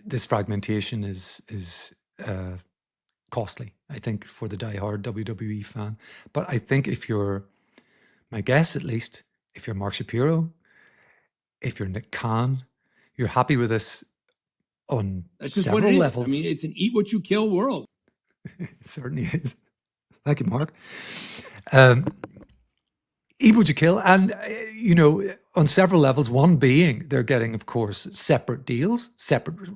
this fragmentation is costly, I think, for the diehard WWE fan. But I think if you're, my guess at least, if you're Mark Shapiro, if you're Nick Khan, you're happy with this on That's just several what it levels. Is. I mean, it's an eat what you kill world. It certainly is. Thank you, Mark. Eat what you kill, and on several levels. One being they're getting, of course, separate deals, separate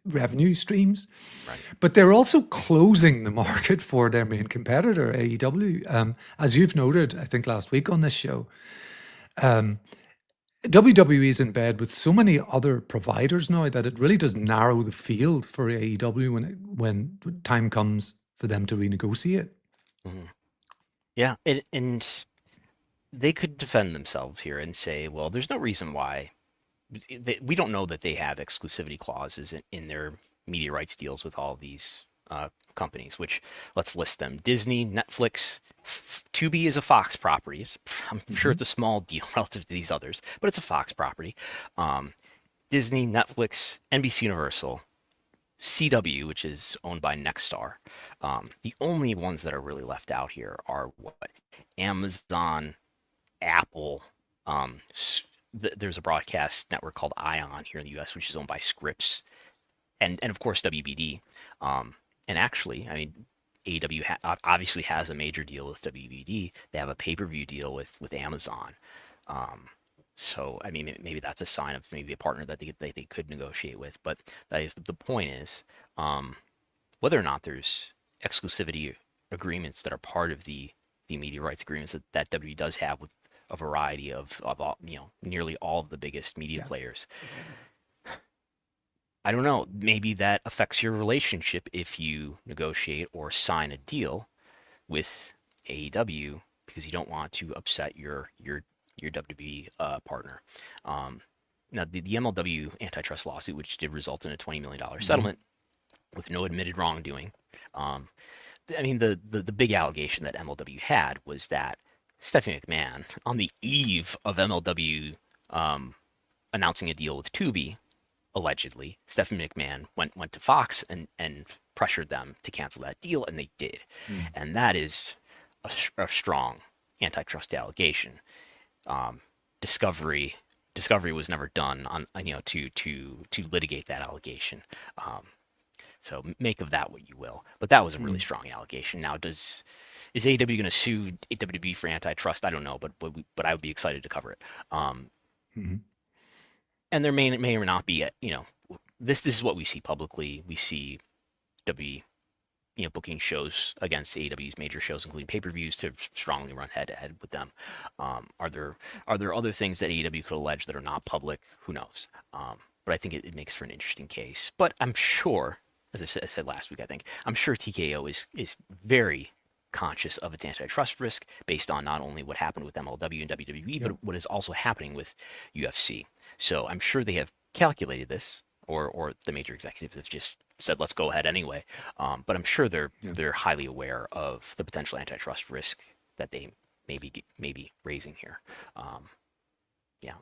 revenue streams, right. But they're also closing the market for their main competitor, AEW. As you've noted, I think last week on this show, WWE is in bed with so many other providers now that it really does narrow the field for AEW when time comes for them to renegotiate. Mm-hmm. Yeah, and they could defend themselves here and say, well, there's no reason why. We don't know that they have exclusivity clauses in their media rights deals with all of these companies, which, let's list them. Disney, Netflix, Tubi is a Fox property. I'm sure it's a small deal relative to these others, but it's a Fox property. Disney, Netflix, NBC Universal, CW, which is owned by Nexstar. The only ones that are really left out here are what Amazon, Apple. There's a broadcast network called ION here in the U.S., which is owned by Scripps, and of course WBD. And actually, I mean, AEW obviously has a major deal with WBD. They have a pay-per-view deal with Amazon. So, I mean, maybe that's a sign of maybe a partner that they could negotiate with. But that is, the point is, whether or not there's exclusivity agreements that are part of the media rights agreements that WWE does have with a variety of all, nearly all of the biggest media players. I don't know. Maybe that affects your relationship if you negotiate or sign a deal with AEW because you don't want to upset your WWE partner. Now, the MLW antitrust lawsuit, which did result in a $20 million settlement with no admitted wrongdoing. I mean, the big allegation that MLW had was that Stephanie McMahon, on the eve of MLW announcing a deal with Tubi, allegedly, Stephanie McMahon went to Fox and pressured them to cancel that deal, and they did. And that is a strong antitrust allegation. Discovery was never done on to litigate that allegation. So make of that what you will. But that was a really strong allegation. Now, is AEW going to sue WWE for antitrust? I don't know, but I would be excited to cover it. And there may or not be, this is what we see publicly. We see WWE, booking shows against AEW's major shows, including pay-per-views, to strongly run head-to-head with them. Are there other things that AEW could allege that are not public? Who knows? But I think it makes for an interesting case. But I'm sure, as I said last week, I'm sure TKO is very conscious of its antitrust risk based on not only what happened with MLW and WWE, but what is also happening with UFC. So I'm sure they have calculated this, or the major executives have just said, let's go ahead anyway. But I'm sure they're highly aware of the potential antitrust risk that they may be raising here.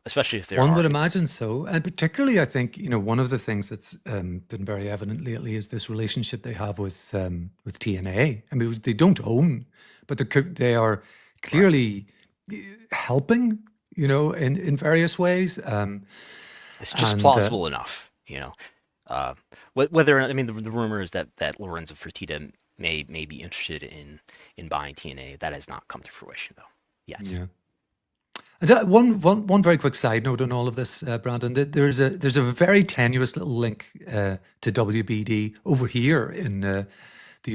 Especially if they're one would imagine so, and particularly I think one of the things that's been very evident lately is this relationship they have with TNA. I mean, they don't own, but they are clearly helping, in various ways. It's just plausible enough, Whether the rumor is that Lorenzo Fertitta may be interested in buying TNA. That has not come to fruition though yet. Yeah. And one very quick side note on all of this, Brandon. There's a very tenuous little link to WBD over here in the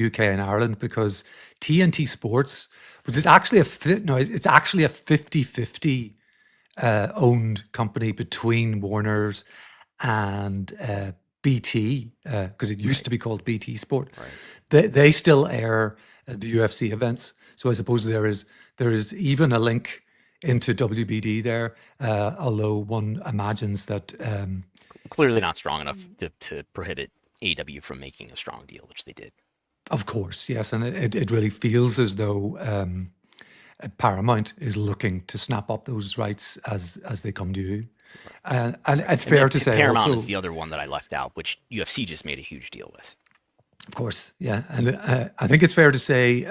UK and Ireland, because TNT Sports, which is actually it's actually a 50-50 owned company between Warner's and BT, because it used to be called BT Sport. Right. They still air the UFC events, so I suppose there is even a link into WBD there, although one imagines that clearly not strong enough to prohibit AEW from making a strong deal, which they did. Of course, yes, and it really feels as though Paramount is looking to snap up those rights as they come due. And it's fair to say Paramount also, is the other one that I left out, which UFC just made a huge deal with. Of course, yeah, and I think it's fair to say.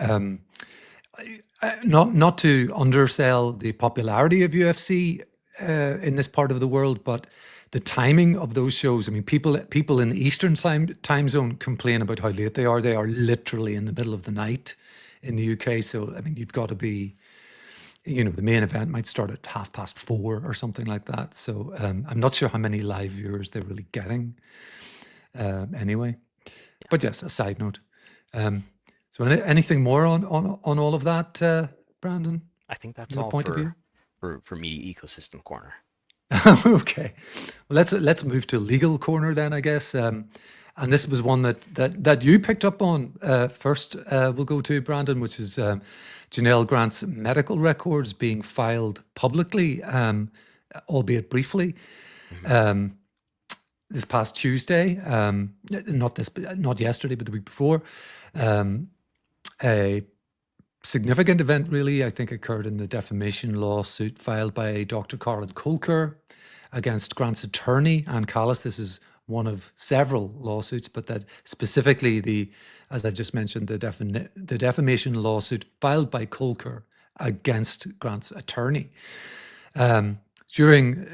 Not to undersell the popularity of UFC in this part of the world, but the timing of those shows. I mean, people in the Eastern time zone complain about how late they are. They are literally in the middle of the night in the UK. So, I mean, you've got to be, the main event might start at 4:30 or something like that. So I'm not sure how many live viewers they're really getting anyway. Yeah. But yes, a side note. So anything more on all of that, Brandon? I think that's all point of view for Media Ecosystem Corner. Okay, well let's move to Legal Corner then, I guess. And this was one that you picked up on first. We'll go to Brandon, which is Janel Grant's medical records being filed publicly, albeit briefly. Mm-hmm. This past Tuesday, not yesterday, but the week before. A significant event, really, I think, occurred in the defamation lawsuit filed by Dr. Carlon Colker against Grant's attorney, Ann Callis. This is one of several lawsuits, but that specifically as I've just mentioned, the defamation lawsuit filed by Colker against Grant's attorney. During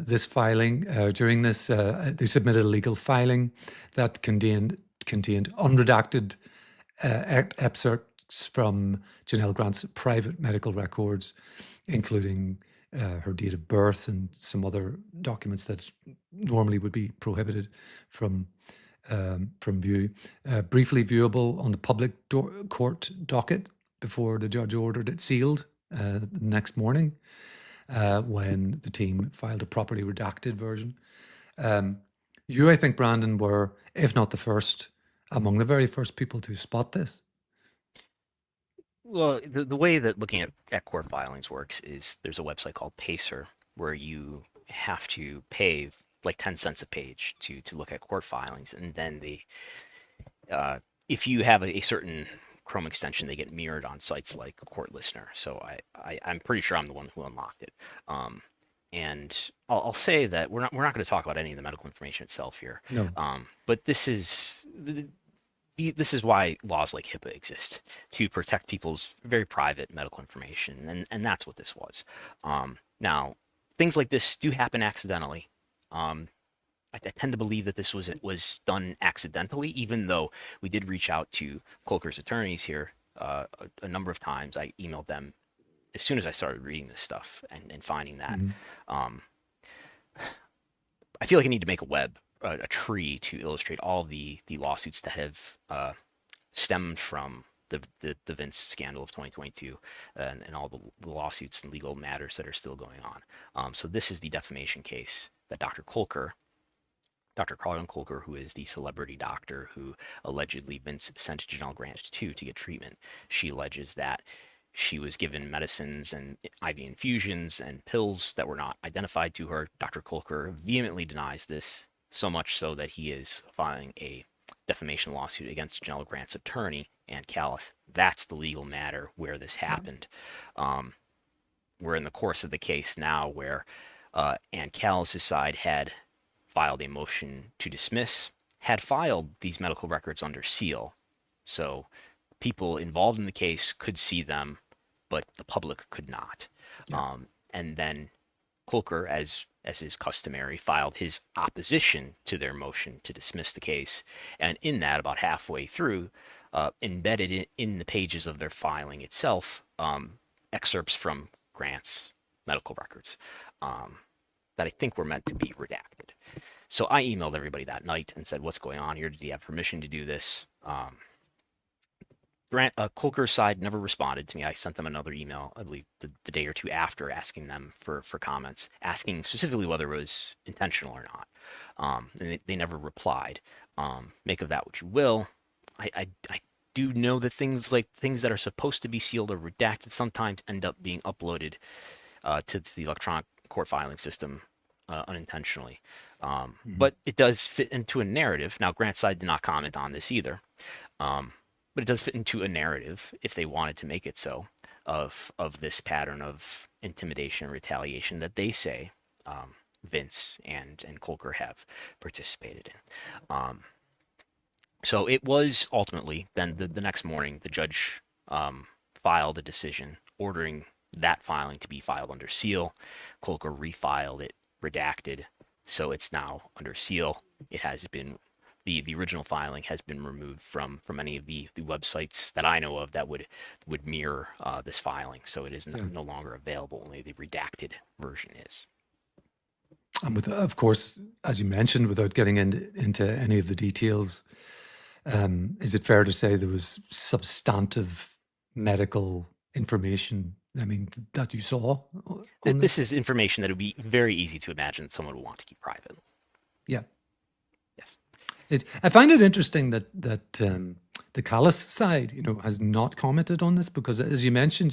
this filing, they submitted a legal filing that contained unredacted excerpts from Janel Grant's private medical records, including her date of birth and some other documents that normally would be prohibited from view. Briefly viewable on the public court docket before the judge ordered it sealed the next morning, when the team filed a properly redacted version. You, I think, Brandon, were, if not the first, among the very first people to spot this. Well, the way that looking at court filings works is there's a website called Pacer where you have to pay like 10 cents a page to look at court filings, and then if you have a certain Chrome extension, they get mirrored on sites like Court Listener. So I'm pretty sure I'm the one who unlocked it. And I'll say that we're not going to talk about any of the medical information itself here. No. But this is why laws like HIPAA exist, to protect people's very private medical information, and that's what this was. Now, things like this do happen accidentally. I tend to believe that this was done accidentally, even though we did reach out to Colker's attorneys here a number of times. I emailed them as soon as I started reading this stuff and finding that. I feel like I need to make a tree to illustrate all the lawsuits that have stemmed from the Vince scandal of 2022 and all the lawsuits and legal matters that are still going on. So this is the defamation case that Dr. Carlon Colker, who is the celebrity doctor who allegedly Vince sent Janel Grant to get treatment. She alleges that she was given medicines and IV infusions and pills that were not identified to her. Dr. Colker vehemently denies this, so much so that he is filing a defamation lawsuit against Janel Grant's attorney, Ann Callis. That's the legal matter where this happened. We're in the course of the case now where Ann Callis' side had filed a motion to dismiss, had filed these medical records under seal. So people involved in the case could see them, but the public could not. And then Colker, as is customary, filed his opposition to their motion to dismiss the case. And in that, about halfway through, embedded in the pages of their filing itself, excerpts from Grant's medical records that I think were meant to be redacted. So I emailed everybody that night and said, what's going on here? Did he have permission to do this? Colker's side never responded to me. I sent them another email, I believe the day or two after, asking them for comments, asking specifically whether it was intentional or not. And they never replied. Make of that what you will. I do know that things that are supposed to be sealed or redacted sometimes end up being uploaded to the electronic court filing system unintentionally. But it does fit into a narrative. Now, Grant's side did not comment on this either. But it does fit into a narrative, if they wanted to make it so, of this pattern of intimidation and retaliation that they say Vince and Colker have participated in. So it was ultimately, then the next morning, the judge filed a decision ordering that filing to be filed under seal. Colker refiled it, redacted, so it's now under seal. It has been, the original filing has been removed from any of the websites that I know of that would mirror this filing, so it is no longer available. Only the redacted version is. And with, of course, as you mentioned, without getting into any of the details, is it fair to say there was substantive medical information, I mean, that you saw? This is information that would be very easy to imagine that someone would want to keep private. Yeah. Yes. I find it interesting that the Callis side, has not commented on this, because, as you mentioned,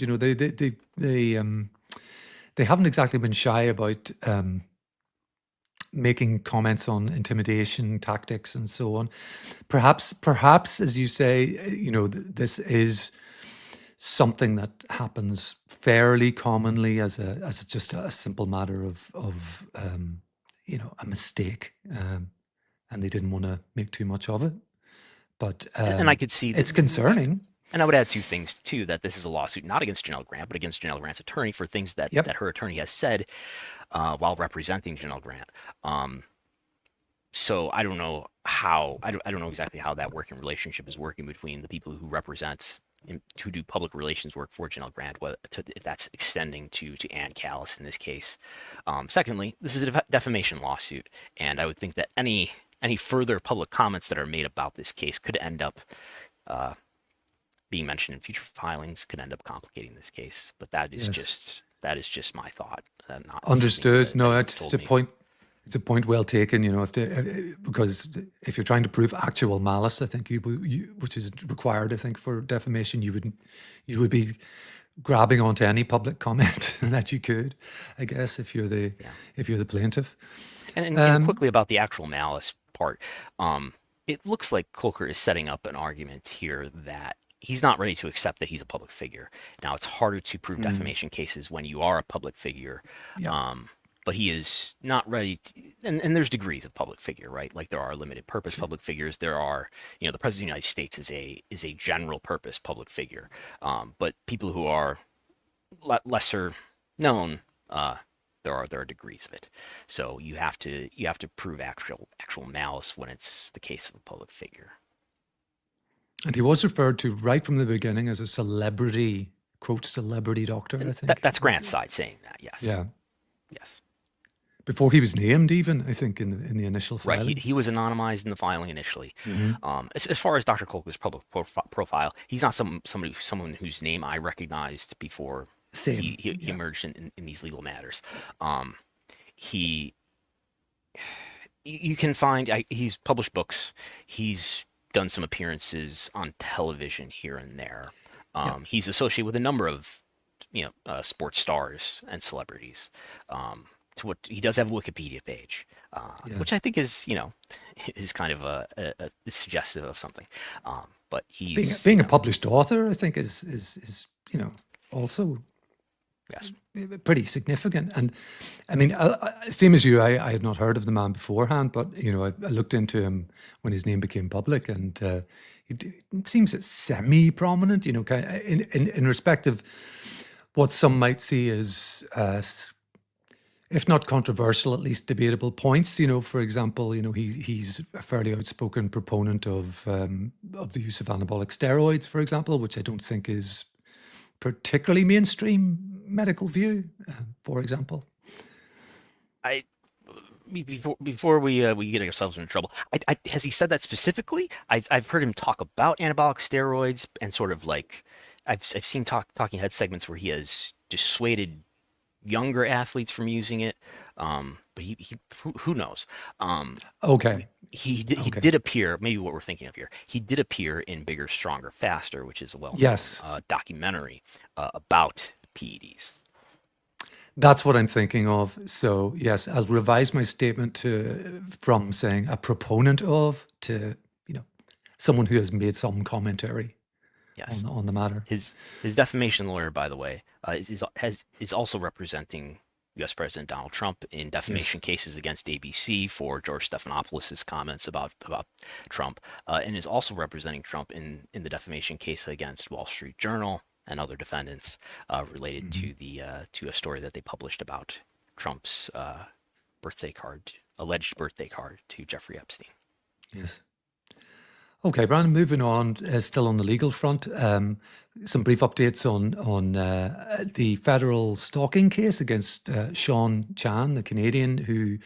they haven't exactly been shy about making comments on intimidation tactics and so on. Perhaps, as you say, this is something that happens fairly commonly as just a simple matter of a mistake. and they didn't want to make too much of it. But and I could see it's concerning. And I would add two things too: that this is a lawsuit not against Janel Grant, but against Janel Grant's attorney for things that that her attorney has said while representing Janel Grant. So I don't know how I don't know exactly how that working relationship is working between the people who represent, who do public relations work for Janel Grant, if that's extending to Ann Callis in this case. Secondly, this is a defamation lawsuit, and I would think that any further public comments that are made about this case could end up being mentioned in future filings, could end up complicating this case. But that is just my thought. Not understood. No, that's a point. It's a point well taken. You know, because if you're trying to prove actual malice, I think which is required, I think, for defamation, you would be grabbing onto any public comment that you could, I guess, if you're the plaintiff. And quickly about the actual malice part, it looks like Colker is setting up an argument here that he's not ready to accept that he's a public figure. Now, it's harder to prove defamation cases when you are a public figure. But he is not ready to, and there's degrees of public figure, right? Like there are limited purpose public figures. There are, the President of the United States is a general purpose public figure. But people who are lesser known, there are degrees of it. So you have to prove actual malice when it's the case of a public figure. And he was referred to right from the beginning as a celebrity, quote, celebrity doctor, I think. That's Grant's side saying that, yes. Yeah. Yes. Before he was named, even, I think, in the initial filing. Right, he was anonymized in the filing initially. As far as Dr. Colker's public profile, he's not someone whose name I recognized before he emerged in these legal matters. You can find, he's published books, he's done some appearances on television here and there. He's associated with a number of sports stars and celebrities. He does have a Wikipedia page, which I think is is kind of is suggestive of something. But he's being a published author, I think, is also pretty significant. And I mean, same as you, I had not heard of the man beforehand, but I looked into him when his name became public, and he seems semi-prominent. In respect of what some might see as if not controversial, at least debatable points. For example, he's a fairly outspoken proponent of the use of anabolic steroids, for example, which I don't think is particularly mainstream medical view, for example. Before we get ourselves into trouble, has he said that specifically? I've heard him talk about anabolic steroids and sort of like I've seen talking head segments where he has dissuaded younger athletes from using it, but he who knows? Okay. He did appear. Maybe what we're thinking of here. He did appear in Bigger, Stronger, Faster, which is a well-known documentary about PEDs. That's what I'm thinking of. So yes, I'll revise my statement from saying a proponent of to someone who has made some commentary. Yes. On the matter. His defamation lawyer, by the way, is also representing U.S. President Donald Trump in defamation cases against ABC for George Stephanopoulos' comments about Trump, and is also representing Trump in the defamation case against Wall Street Journal and other defendants related to a story that they published about Trump's alleged birthday card to Jeffrey Epstein. Yes. Okay, Brandon, moving on, still on the legal front, some brief updates on the federal stalking case against Shawn Chan, the Canadian who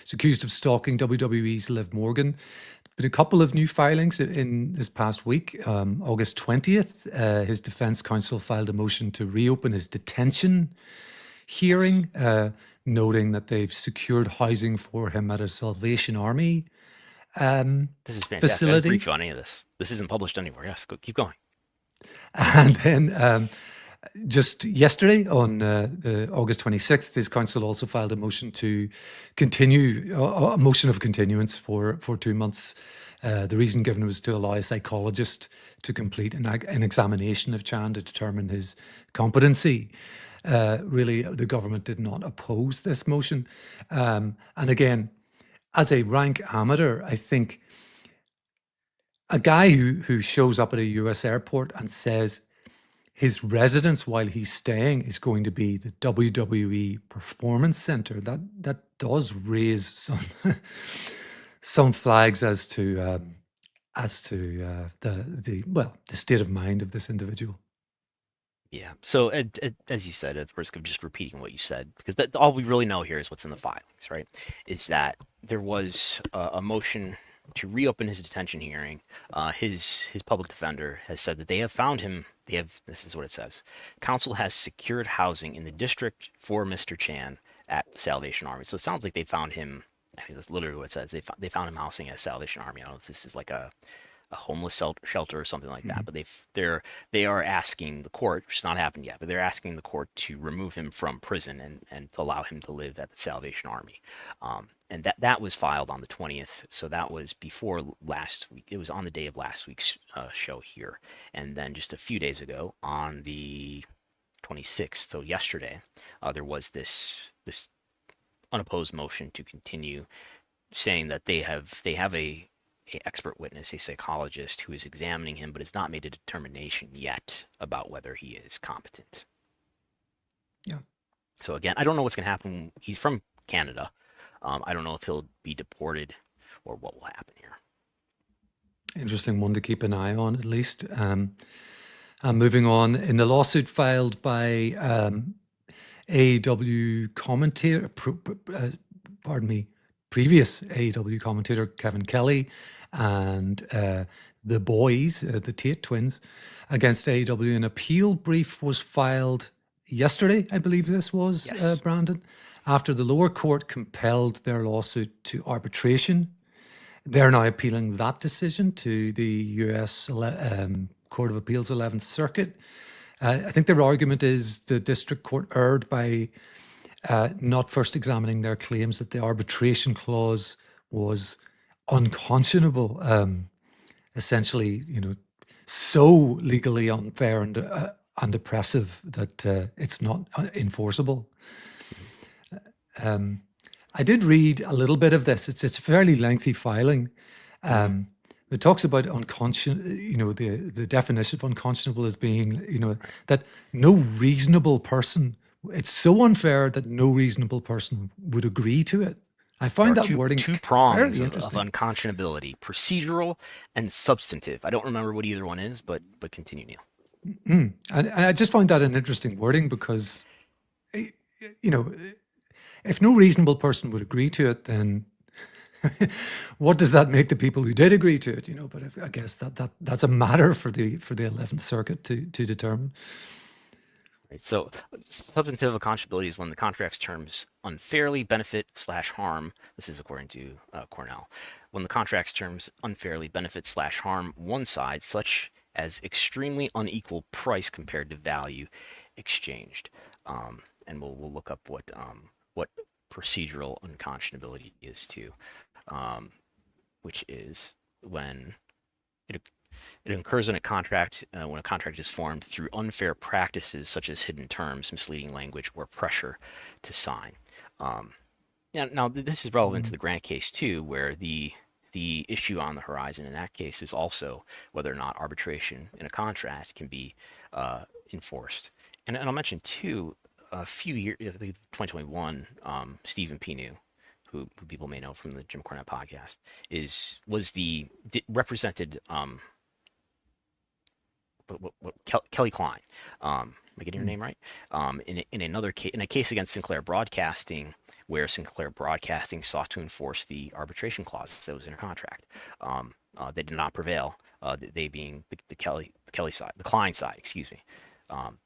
is accused of stalking WWE's Liv Morgan. Been a couple of new filings in this past week. August 20th, his defense counsel filed a motion to reopen his detention hearing, noting that they've secured housing for him at a Salvation Army this is fantastic. facility. I brief you on any of this. This isn't published anywhere. Yes, keep going. And then just yesterday, on August 26th, his counsel also filed a motion to continue, a motion of continuance for 2 months. The reason given was to allow a psychologist to complete an examination of Chan to determine his competency. Really, the government did not oppose this motion. And again, as a rank amateur, I think a guy who shows up at a US airport and says his residence while he's staying is going to be the WWE Performance Center, that does raise some flags as to the state of mind of this individual. Yeah. So as you said, at the risk of just repeating what you said, because all we really know here is what's in the filings, right? Is that there was a motion to reopen his detention hearing. His public defender has said that they have found him. This is what it says. Counsel has secured housing in the district for Mr. Chan at Salvation Army. So it sounds like they found him. I think that's literally what it says. They found him housing at Salvation Army. I don't know if this is like a homeless shelter or something like that. But they are asking the court, which has not happened yet, but they're asking the court to remove him from prison and to allow him to live at the Salvation Army. And that was filed on the 20th. So that was before last week. It was on the day of last week's show here. And then just a few days ago on the 26th, so yesterday, there was this unopposed motion to continue, saying that they have a expert witness, a psychologist, who is examining him, but has not made a determination yet about whether he is competent. Yeah. So again, I don't know what's going to happen. He's from Canada. I don't know if he'll be deported or what will happen here. Interesting one to keep an eye on, at least. Moving on, in the lawsuit filed by AEW commentator, previous AEW commentator Kevin Kelly and the boys, the Tate twins, against AEW, an appeal brief was filed yesterday, I believe this was, yes. Brandon, after the lower court compelled their lawsuit to arbitration. They're now appealing that decision to the US Court of Appeals 11th Circuit. I think their argument is the district court erred by not first examining their claims that the arbitration clause was unconscionable, essentially, so legally unfair and oppressive that it's not enforceable. I did read a little bit of this. It's a fairly lengthy filing. It talks about the definition of unconscionable as being, that no reasonable person, it's so unfair that no reasonable person would agree to it. I find that wording two prongs of unconscionability: procedural and substantive. I don't remember what either one is, but continue, Neal. And I just find that an interesting wording because, if no reasonable person would agree to it, then what does that make the people who did agree to it? But I guess that's a matter for the 11th Circuit to determine. Right. So substantive unconscionability is when the contract's terms unfairly benefit/harm. This is according to Cornell. When the contract's terms unfairly benefit/harm one side, such as extremely unequal price compared to value exchanged. And we'll look up what procedural unconscionability is too, which is when it occurs in a contract when a contract is formed through unfair practices such as hidden terms, misleading language, or pressure to sign. Now this is relevant to the Grant case too, where the issue on the horizon in that case is also whether or not arbitration in a contract can be enforced. And I'll mention too, a few years, I believe 2021, Stephen Pinu, who people may know from the Jim Cornette podcast, represented Kelly Klein. Am I getting her name right? In another case, in a case against Sinclair Broadcasting, where Sinclair Broadcasting sought to enforce the arbitration clause that was in her contract. They did not prevail. They being the Kelly side, the Klein side, excuse me,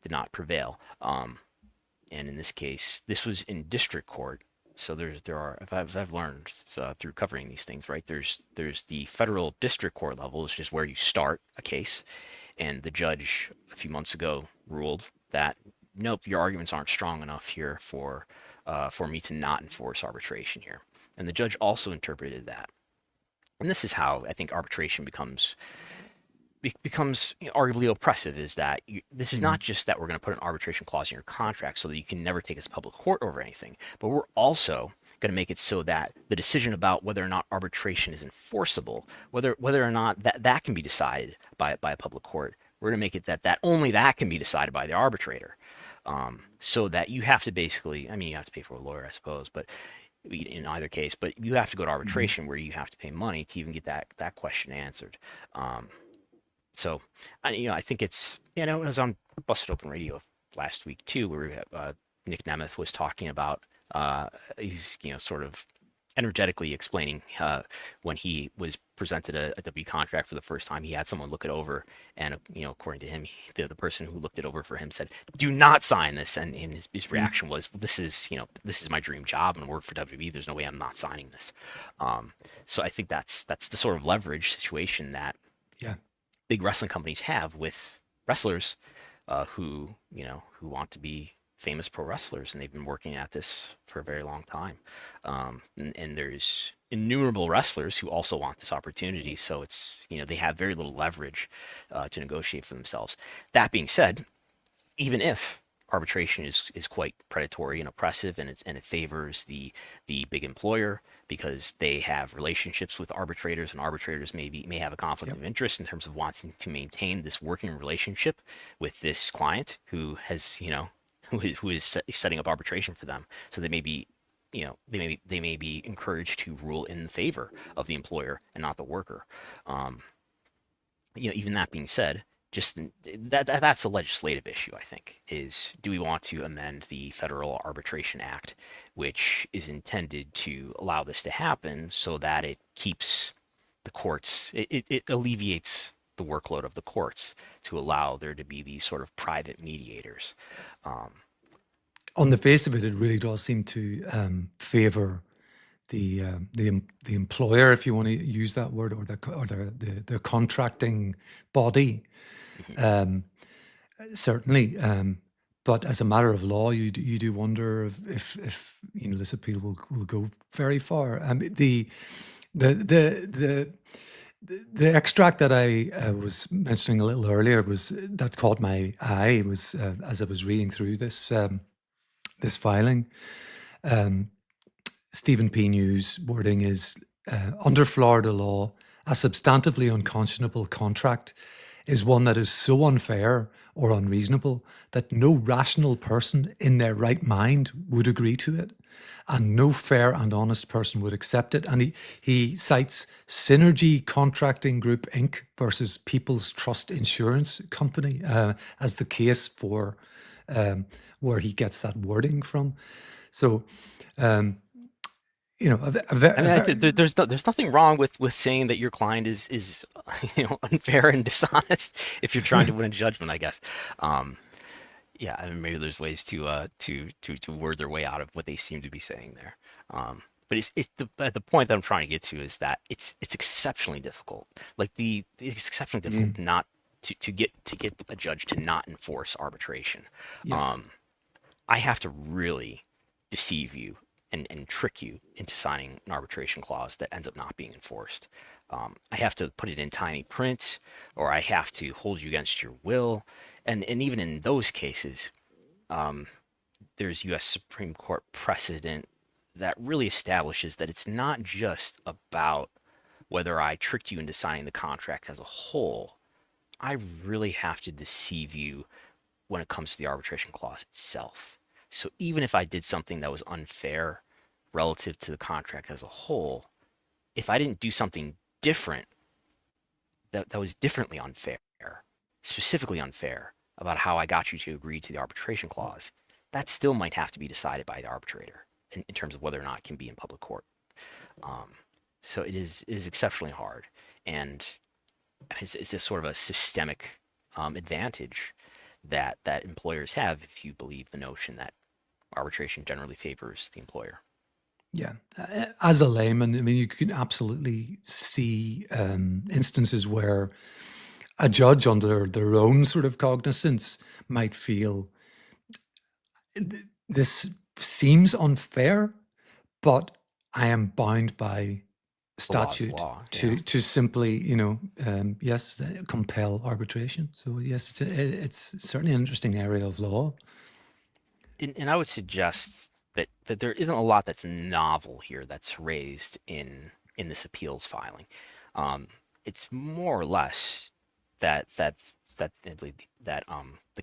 did not prevail. And in this case, this was in district court. So there are, as I've learned through covering these things, right? There's the federal district court level, which is where you start a case, and the judge a few months ago ruled that nope, your arguments aren't strong enough here for me to not enforce arbitration here. And the judge also interpreted that. And this is how I think arbitration becomes arguably oppressive, is that this is not just that we're going to put an arbitration clause in your contract so that you can never take us to public court over anything, but we're also going to make it so that the decision about whether or not arbitration is enforceable, whether or not that can be decided by a public court, we're going to make it that only that can be decided by the arbitrator. So that you have to basically, I mean, you have to pay for a lawyer, I suppose, but in either case, but you have to go to arbitration where you have to pay money to even get that question answered. So, I think it's, it was on Busted Open Radio last week too, where Nick Nemeth was talking about, he's, sort of energetically explaining when he was presented a W contract for the first time, he had someone look it over, and according to him, the person who looked it over for him said, "Do not sign this," and his reaction was, "This is my dream job and work for WWE. There's no way I'm not signing this." So I think that's the sort of leverage situation that big wrestling companies have with wrestlers who want to be famous pro wrestlers, and they've been working at this for a very long time. And there's innumerable wrestlers who also want this opportunity. So it's, they have very little leverage to negotiate for themselves. That being said, even if arbitration is quite predatory and oppressive, and it favors the big employer because they have relationships with arbitrators, and arbitrators may have a conflict of interest in terms of wanting to maintain this working relationship with this client who has, who is setting up arbitration for them. So they may be, they may be encouraged to rule in favor of the employer and not the worker. Even that being said, just that's a legislative issue, I think, is do we want to amend the Federal Arbitration Act, which is intended to allow this to happen so that it keeps the courts, it alleviates the workload of the courts to allow there to be these sort of private mediators. On the face of it, it really does seem to favor the employer, if you want to use that word, or the contracting body. Certainly, but as a matter of law, you do wonder if this appeal will go very far. The extract that I was mentioning a little earlier that caught my eye was as I was reading through this filing. Stephen P. New's wording is, under Florida law, a substantively unconscionable contract is one that is so unfair or unreasonable that no rational person in their right mind would agree to it, and no fair and honest person would accept it. And he cites Synergy Contracting Group Inc. versus People's Trust Insurance Company as the case for where he gets that wording from. So, there's nothing wrong with saying that your client is unfair and dishonest if you're trying to win a judgment, I guess. Maybe there's ways to word their way out of what they seem to be saying there. But the point that I'm trying to get to is that it's exceptionally difficult. Like it's exceptionally difficult not to get a judge to not enforce arbitration. Yes. I have to really deceive you and trick you into signing an arbitration clause that ends up not being enforced. I have to put it in tiny print, or I have to hold you against your will. And even in those cases, there's U.S. Supreme Court precedent that really establishes that it's not just about whether I tricked you into signing the contract as a whole. I really have to deceive you when it comes to the arbitration clause itself. So even if I did something that was unfair relative to the contract as a whole, if I didn't do something different that was differently unfair, specifically unfair about how I got you to agree to the arbitration clause, that still might have to be decided by the arbitrator in terms of whether or not it can be in public court. So it is exceptionally hard, and it's a sort of a systemic advantage that employers have if you believe the notion that arbitration generally favors the employer. Yeah. As a layman, I mean, you can absolutely see instances where a judge under their own sort of cognizance might feel this seems unfair, but I am bound by statute to simply, compel arbitration. So yes, it's certainly an interesting area of law. And I would suggest that there isn't a lot that's novel here that's raised in this appeals filing. It's more or less that the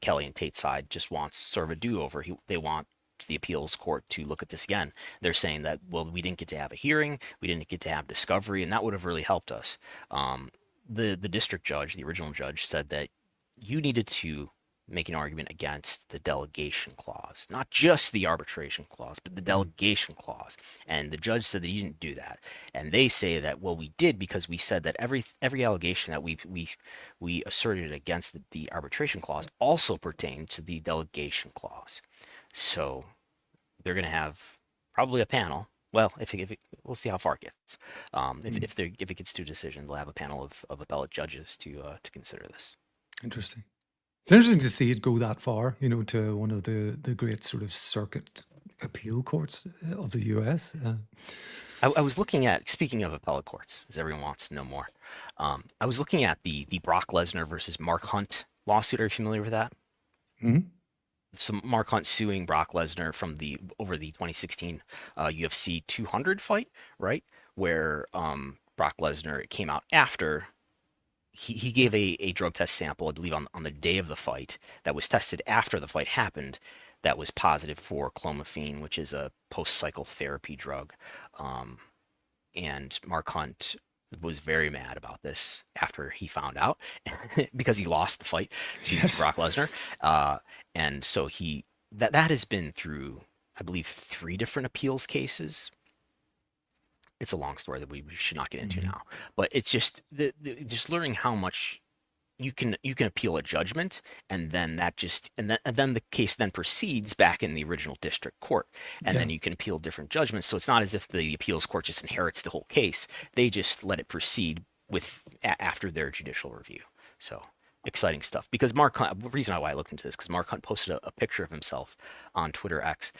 Kelly and Tate side just wants sort of a do-over. They want the appeals court to look at this again. They're saying that, well, we didn't get to have a hearing, we didn't get to have discovery, and that would have really helped us. The district judge, the original judge, said that you needed to make an argument against the delegation clause, not just the arbitration clause, but the delegation clause. And the judge said that you didn't do that. And they say that, well, we did, because we said that every allegation that we asserted against the arbitration clause also pertained to the delegation clause. So they're going to have probably a panel. Well, if we'll see how far it gets. If it gets to a decision, they'll have a panel of appellate judges to consider this. Interesting. It's interesting to see it go that far, to one of the great sort of circuit appeal courts of the U.S. I was looking at, speaking of appellate courts, as everyone wants to know more, I was looking at the Brock Lesnar versus Mark Hunt lawsuit. Are you familiar with that? Mm-hmm. So Mark Hunt suing Brock Lesnar over the 2016 UFC 200 fight, right? Where Brock Lesnar, it came out after he gave a drug test sample, I believe, on the day of the fight that was tested after the fight happened, that was positive for clomiphene, which is a post-cycle therapy drug. And Mark Hunt was very mad about this after he found out because he lost the fight to Brock Lesnar. And so that has been through, I believe, 3 different appeals cases. It's a long story that we should not get into now, but it's just just learning how much you can appeal a judgment, and then the case then proceeds back in the original district court, and then you can appeal different judgments. So it's not as if the appeals court just inherits the whole case; they just let it proceed after their judicial review. So exciting stuff. Because Mark Hunt, the reason why I looked into this, because Mark Hunt posted a picture of himself on Twitter X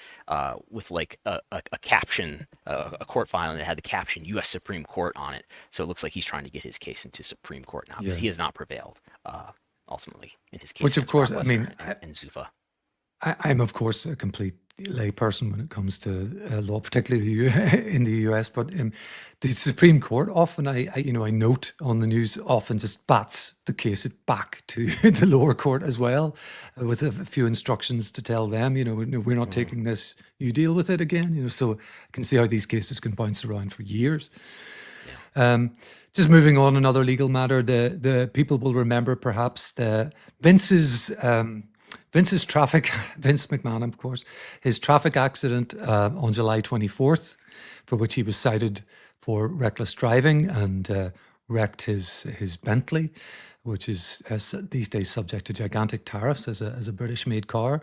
with like a caption, a court filing that had the caption U.S. Supreme Court on it. So it looks like he's trying to get his case into Supreme Court now, because he has not prevailed ultimately in his case. Which, of course, I mean, and Zuffa. I'm, of course, a complete layperson when it comes to law, particularly in the US. But the Supreme Court often, I note on the news, often just bats the case back to the lower court as well, with a few instructions to tell them, we're not taking this, you deal with it again. So I can see how these cases can bounce around for years. Just moving on, another legal matter, the people will remember perhaps Vince's traffic, Vince McMahon, of course, his traffic accident on July 24th, for which he was cited for reckless driving and wrecked his Bentley, which is these days subject to gigantic tariffs as a British-made car.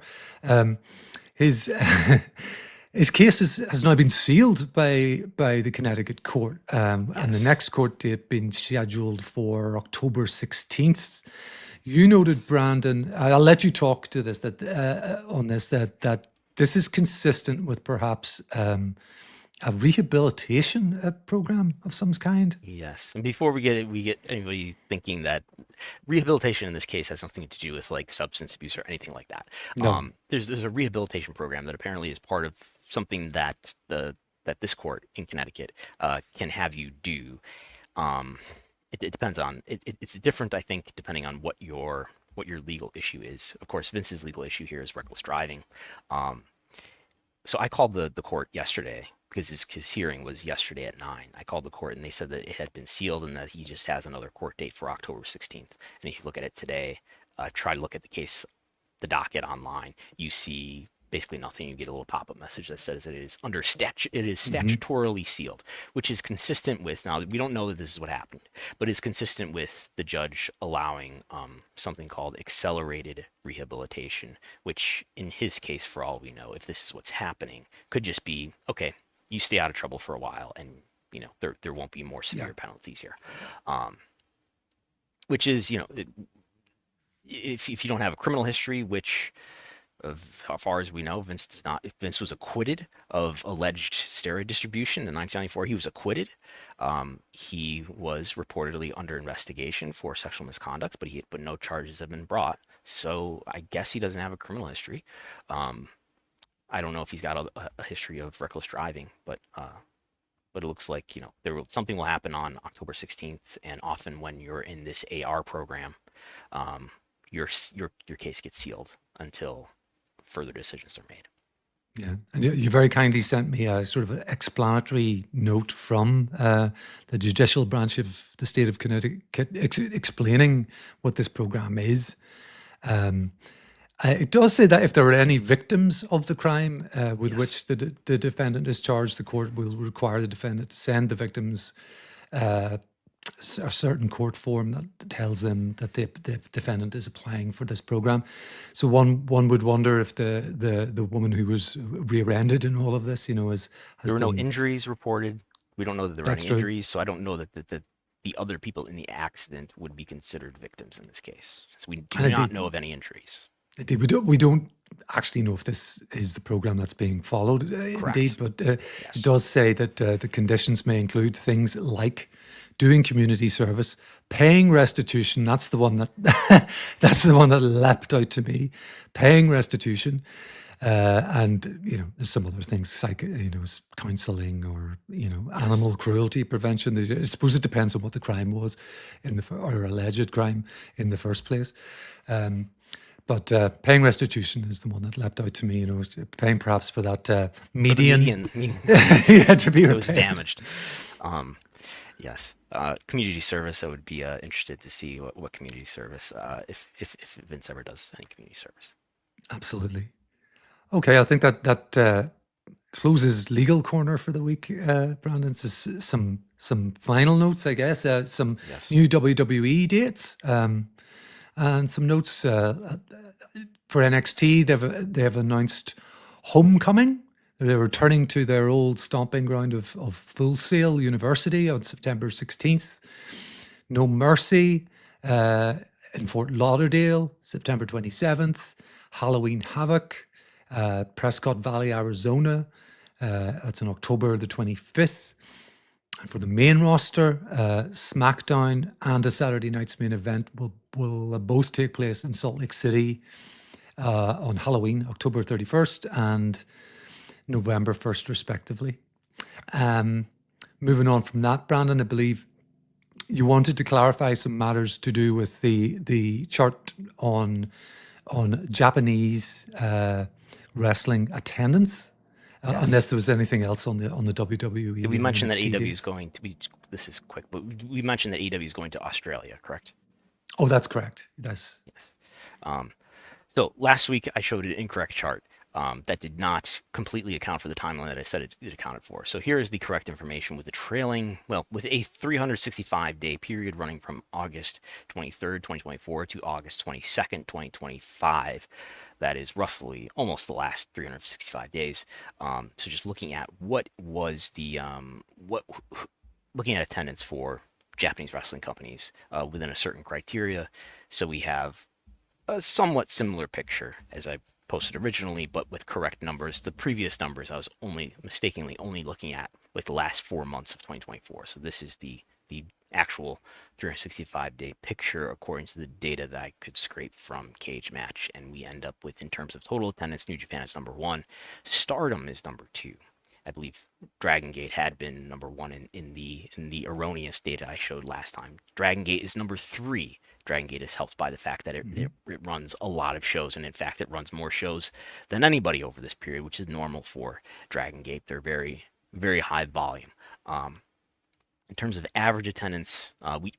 His case has now been sealed by the Connecticut court, and the next court date being scheduled for October 16th. You noted, Brandon, I'll let you talk to this, that this is consistent with perhaps a rehabilitation program of some kind. Yes, and before we get anybody thinking that rehabilitation in this case has nothing to do with like substance abuse or anything like that. No. There's a rehabilitation program that apparently is part of something that this court in Connecticut can have you do. It depends on it's different, I think, depending on what your legal issue is. Of course, Vince's legal issue here is reckless driving. So I called the court yesterday because his hearing was yesterday at 9. I called the court and they said that it had been sealed and that he just has another court date for October 16th. And if you look at it today, try to look at the case, the docket online, you see basically nothing. You get a little pop-up message that says it is statutorily sealed, which is consistent with, now we don't know that this is what happened, but it's consistent with the judge allowing something called accelerated rehabilitation, which in his case, for all we know, if this is what's happening, could just be, okay, you stay out of trouble for a while and there won't be more severe penalties here. Which is, if you don't have a criminal history, which of how far as we know, Vince was acquitted of alleged steroid distribution in 1994. He was acquitted. He was reportedly under investigation for sexual misconduct, but no charges have been brought. So I guess he doesn't have a criminal history. I don't know if he's got a history of reckless driving, but it looks like, something will happen on October 16th, and often when you're in this AR program, your case gets sealed until further decisions are made. Yeah, and you very kindly sent me a sort of an explanatory note from the judicial branch of the state of Connecticut explaining what this program is. It does say that if there are any victims of the crime with which the defendant is charged, the court will require the defendant to send the victims a certain court form that tells them that the defendant is applying for this program. So one would wonder if the woman who was rear-ended in all of this, has there were no injuries reported. We don't know that there were any injuries, so I don't know that the other people in the accident would be considered victims in this case, since we do not know of any injuries. We don't actually know if this is the program that's being followed, indeed, but it does say that the conditions may include things like doing community service, paying restitution. That's the one that leapt out to me. Paying restitution, and there's some other things like counselling or animal cruelty prevention. I suppose it depends on what the crime was or alleged crime in the first place. But paying restitution is the one that leapt out to me. Paying perhaps for that median. To be repaired. It was damaged. Yes. Community service, I would be interested to see what community service, if Vince ever does any community service. Absolutely. Okay, I think that closes Legal Corner for the week, Brandon. So some final notes, I guess. Some new WWE dates, and some notes for NXT. They've announced Homecoming. They're returning to their old stomping ground of Full Sail University on September 16th. No Mercy in Fort Lauderdale, September 27th. Halloween Havoc, Prescott Valley, Arizona. That's on October the 25th. And for the main roster, SmackDown and a Saturday night's main event will both take place in Salt Lake City on Halloween, October 31st, and November 1st, respectively. Moving on from that, Brandon, I believe you wanted to clarify some matters to do with the chart on Japanese wrestling attendance. Unless there was anything else on the WWE. We mentioned that AEW is going to be. This is quick, but we mentioned that AEW is going to Australia, correct? Oh, that's correct. Yes. So last week I showed an incorrect chart that did not completely account for the timeline that I said it accounted for. So here is the correct information with a 365-day period running from August 23rd, 2024 to August 22nd, 2025. That is roughly almost the last 365 days. So just looking at what was the looking at attendance for Japanese wrestling companies within a certain criteria. So we have a somewhat similar picture as I posted originally, but with correct numbers. The previous numbers I was mistakenly only looking at like the last 4 months of 2024. So this is the actual 365-day picture according to the data that I could scrape from Cage Match, and we end up with, in terms of total attendance, New Japan is number 1, Stardom is number 2. I believe Dragon Gate had been number 1 in the erroneous data I showed last time. Dragon Gate is number 3. Dragon Gate is helped by the fact that it runs a lot of shows, and in fact it runs more shows than anybody over this period, which is normal for Dragon Gate. They're very, very high volume. In terms of average attendance, we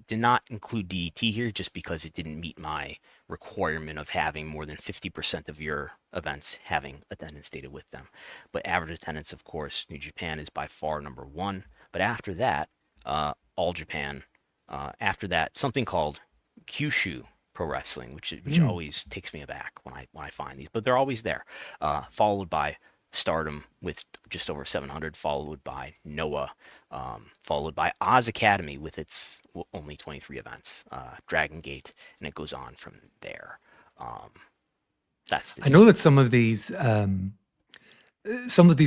did not include DET here just because it didn't meet my requirement of having more than 50% of your events having attendance data with them. But average attendance, of course, New Japan is by far number 1. But after that, All Japan. After that, something called Kyushu Pro Wrestling, which always takes me aback when I find these, but they're always there. Followed by Stardom with just over 700, followed by Noah, followed by Oz Academy with its only 23 events, Dragon Gate, and it goes on from there. I know that some of these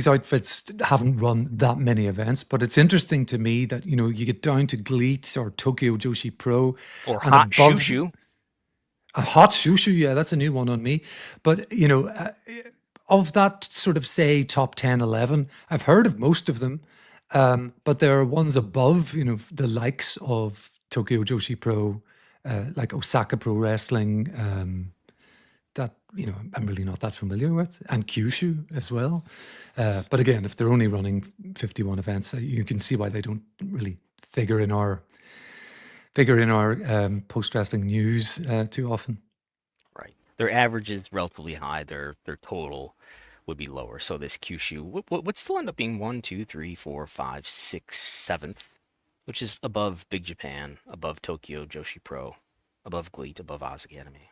outfits haven't run that many events, but it's interesting to me that, you get down to GLEAT or Tokyo Joshi Pro. Or Hot Shushu. A Hot Shushu, yeah, that's a new one on me. But, of that sort of, say, top 10, 11, I've heard of most of them, but there are ones above, the likes of Tokyo Joshi Pro, like Osaka Pro Wrestling, that, I'm really not that familiar with, and Kyushu as well. But again, if they're only running 51 events, you can see why they don't really figure in our post-wrestling news too often. Right. Their average is relatively high. Their total would be lower. So this Kyushu would still end up being 1, 2, 3, 4, 5, 6, 7th, which is above Big Japan, above Tokyo Joshi Pro, above GLEAT, above Oz Academy.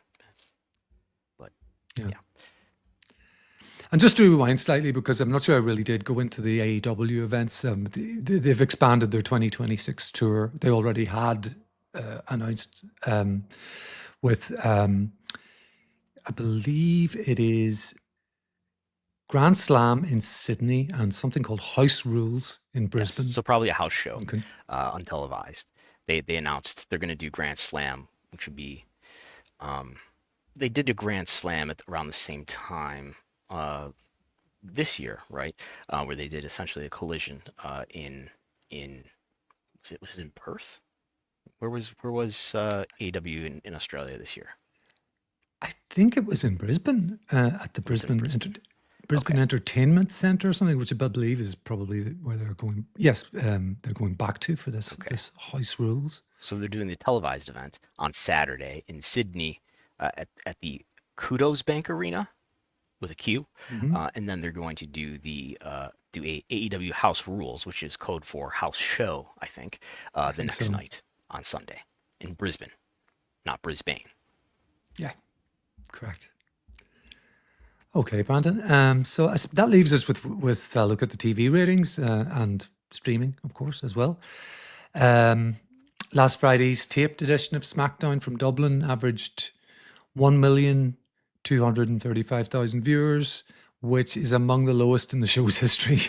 But yeah. And just to rewind slightly, because I'm not sure I really did go into the AEW events, they've expanded their 2026 tour. They already had announced with, I believe it is Grand Slam in Sydney and something called House Rules in Brisbane. Yes, so probably a house show, untelevised. They announced they're going to do Grand Slam, which would be, they did a Grand Slam at around the same time this year, right? Where they did essentially a collision in was it in Perth? Where was AEW in Australia this year? I think it was in Brisbane, at the Brisbane Entertainment Centre or something, which I believe is probably where they're going. Yes, they're going back to for this House Rules. So they're doing the televised event on Saturday in Sydney at the Kudos Bank Arena with a Q, and then they're going to do a AEW House Rules, which is code for house show, I think, the next night on Sunday in Brisbane, not Brisbane. Yeah, correct. Okay, Brandon. So that leaves us with a look at the TV ratings and streaming, of course, as well. Last Friday's taped edition of SmackDown from Dublin averaged 1,235,000 viewers, which is among the lowest in the show's history.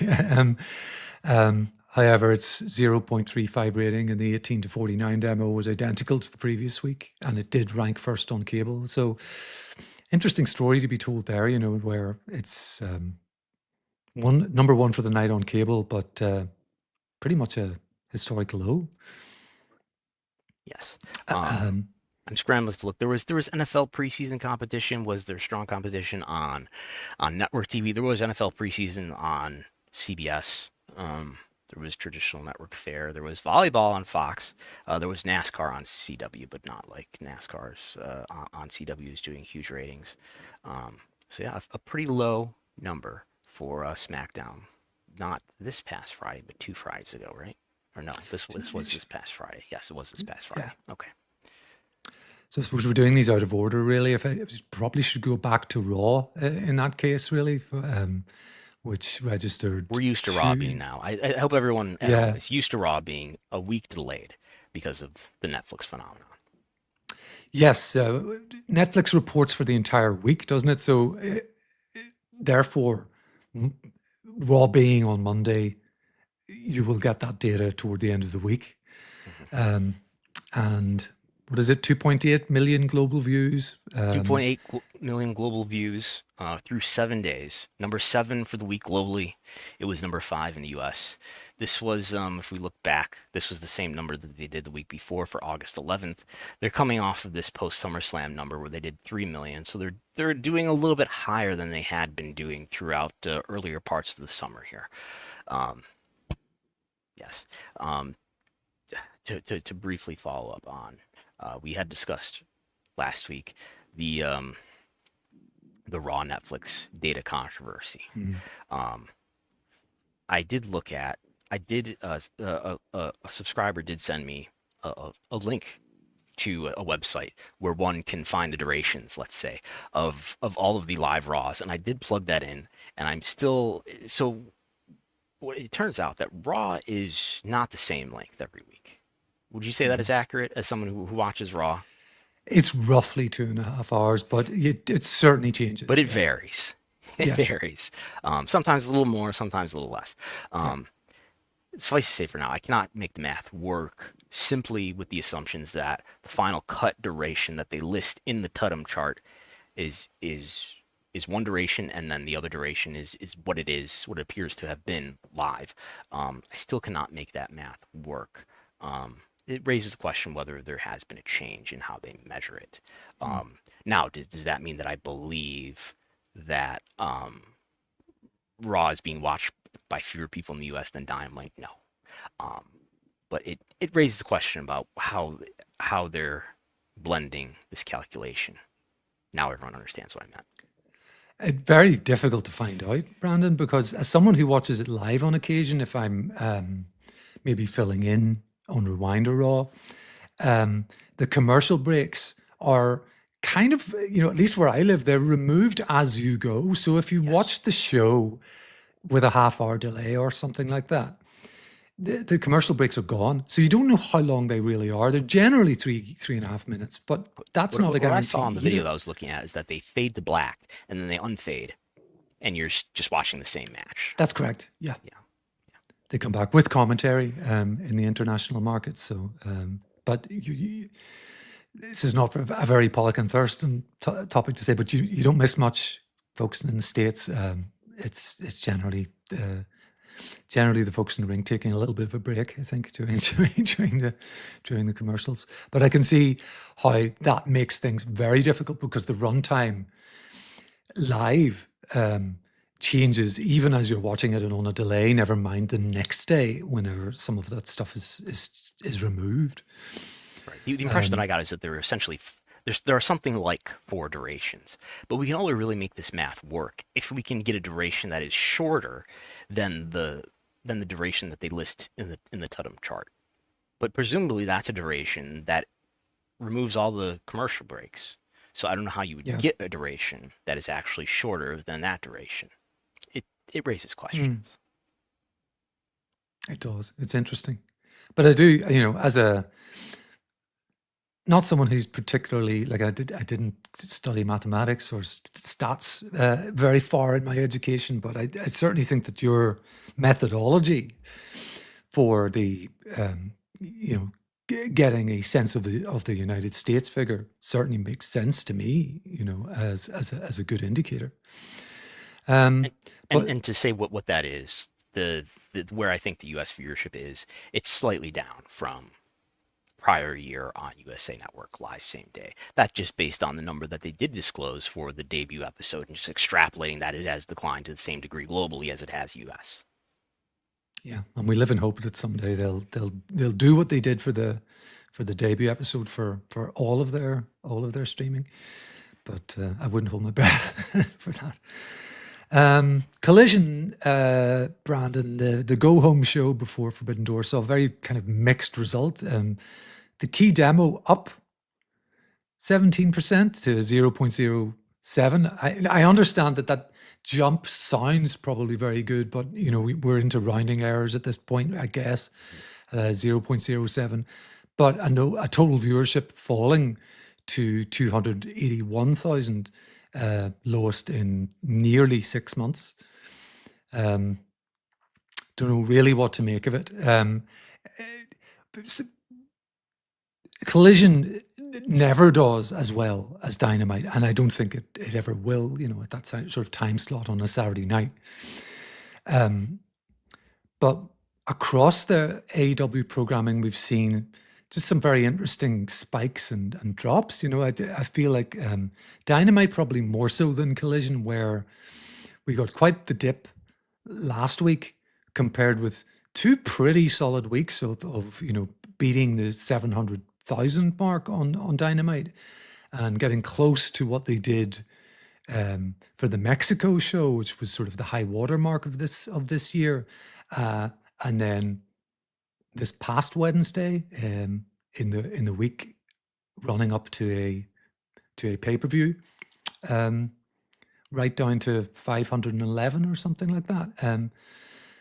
However, its 0.35 rating in the 18 to 49 demo was identical to the previous week, and it did rank first on cable. So, interesting story to be told there, where it's number one for the night on cable, but pretty much a historic low. Yes. I'm scrambling to look. There was NFL preseason competition. Was there strong competition on network TV? There was NFL preseason on CBS. There was traditional network fare. There was volleyball on Fox. There was NASCAR on CW, but not like NASCAR's on CW is doing huge ratings. So yeah, a pretty low number for SmackDown. Not this past Friday, but 2 Fridays ago, right? Or no, this was this past Friday. Yes, it was this past Friday. Yeah. Okay. So I suppose we're doing these out of order, really. If I probably should go back to Raw in that case, really. Which registered. We're used to Raw being now. I hope everyone is used to Raw being a week delayed because of the Netflix phenomenon. Yes, Netflix reports for the entire week, doesn't it? So therefore, Raw being on Monday, you will get that data toward the end of the week. And what is it? 2.8 million global views. 2.8 million global views through 7 days. Number 7 for the week globally. It was number 5 in the U.S. This was, if we look back, this was the same number that they did the week before for August 11th. They're coming off of this post SummerSlam number where they did 3 million. So they're doing a little bit higher than they had been doing throughout earlier parts of the summer here. Yes. To briefly follow up on. We had discussed last week the Raw Netflix data controversy. I did look at. A subscriber did send me a link to a website where one can find the durations, let's say, of all of the live Raws, and I did plug that in, and I'm still so. It turns out that Raw is not the same length every week. Would you say that is accurate as someone who watches Raw? It's roughly 2.5 hours, but it certainly changes. But it varies. It varies. Sometimes a little more, sometimes a little less. Suffice to say for now, I cannot make the math work simply with the assumptions that the final cut duration that they list in the Tutum chart is one duration, and then the other duration is what it is, what it appears to have been live. I still cannot make that math work. It raises the question whether there has been a change in how they measure it. Now, does that mean that I believe that Raw is being watched by fewer people in the U.S. than Dynamite? No. But it raises the question about how they're blending this calculation. Now everyone understands what I meant. It's very difficult to find out, Brandon, because as someone who watches it live on occasion, if I'm maybe filling in on Rewind or Raw, the commercial breaks are kind of, at least where I live, they're removed as you go. So if you watch the show with a half-hour delay or something like that, the commercial breaks are gone. So you don't know how long they really are. They're generally 3.5 minutes, but that's not a guarantee. What I saw on the video that I was looking at is that they fade to black and then they unfade, and you're just watching the same match. That's correct. Yeah. They come back with commentary in the international market. So, but this is not a very Pollock and Thurston topic to say, but you don't miss much, folks in the States. It's generally the folks in the ring taking a little bit of a break, I think, during the commercials. But I can see how that makes things very difficult, because the runtime live changes even as you're watching it and on a delay, never mind the next day whenever some of that stuff is removed. Right. The impression that I got is that there are essentially there are something like 4 durations, but we can only really make this math work if we can get a duration that is shorter than the duration that they list in the Tudum chart. But presumably that's a duration that removes all the commercial breaks. So I don't know how you would get a duration that is actually shorter than that duration. It raises questions. It does. It's interesting. But I do, as not someone who's particularly, like I didn't study mathematics or stats very far in my education, but I certainly think that your methodology for the, getting a sense of the United States figure certainly makes sense to me, as a good indicator. And to say what that is, the where I think the U.S. viewership is, it's slightly down from prior year on USA Network live same day. That's just based on the number that they did disclose for the debut episode, and just extrapolating that it has declined to the same degree globally as it has US. Yeah, and we live in hope that someday they'll do what they did for the debut episode for all of their streaming. But I wouldn't hold my breath for that. Collision, Brandon, the go home show before Forbidden Door saw a very kind of mixed result. The key demo up 17% to 0.07. I understand that jump sounds probably very good, but we're into rounding errors at this point, I guess. 0.07, but I know a total viewership falling to 281,000. Lowest in nearly 6 months. Don't know really what to make of it. Collision never does as well as Dynamite, and I don't think it ever will, at that sort of time slot on a Saturday night. But across the AEW programming, we've seen just some very interesting spikes and drops. I feel like Dynamite probably more so than Collision, where we got quite the dip last week compared with 2 pretty solid weeks of beating the 700,000 mark on Dynamite and getting close to what they did for the Mexico show, which was sort of the high water mark of this year, and then this past Wednesday, in the week running up to a pay-per-view, right down to 511 or something like that.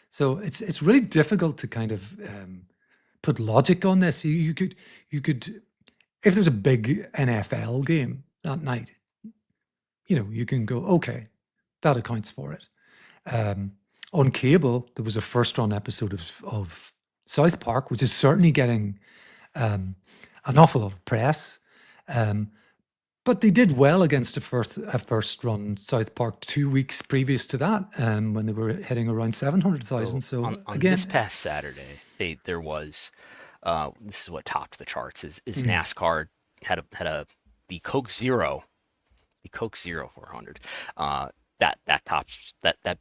So it's really difficult to kind of put logic on this. You could if there's a big NFL game that night, you can go, okay, that accounts for it. On cable, there was a first-run episode of South Park, which is certainly getting an awful lot of press, But they did well against a first run South Park 2 weeks previous to that, when they were hitting around 700,000. So on again, this past Saturday, there was this is what topped the charts is NASCAR had the Coke Zero 400. That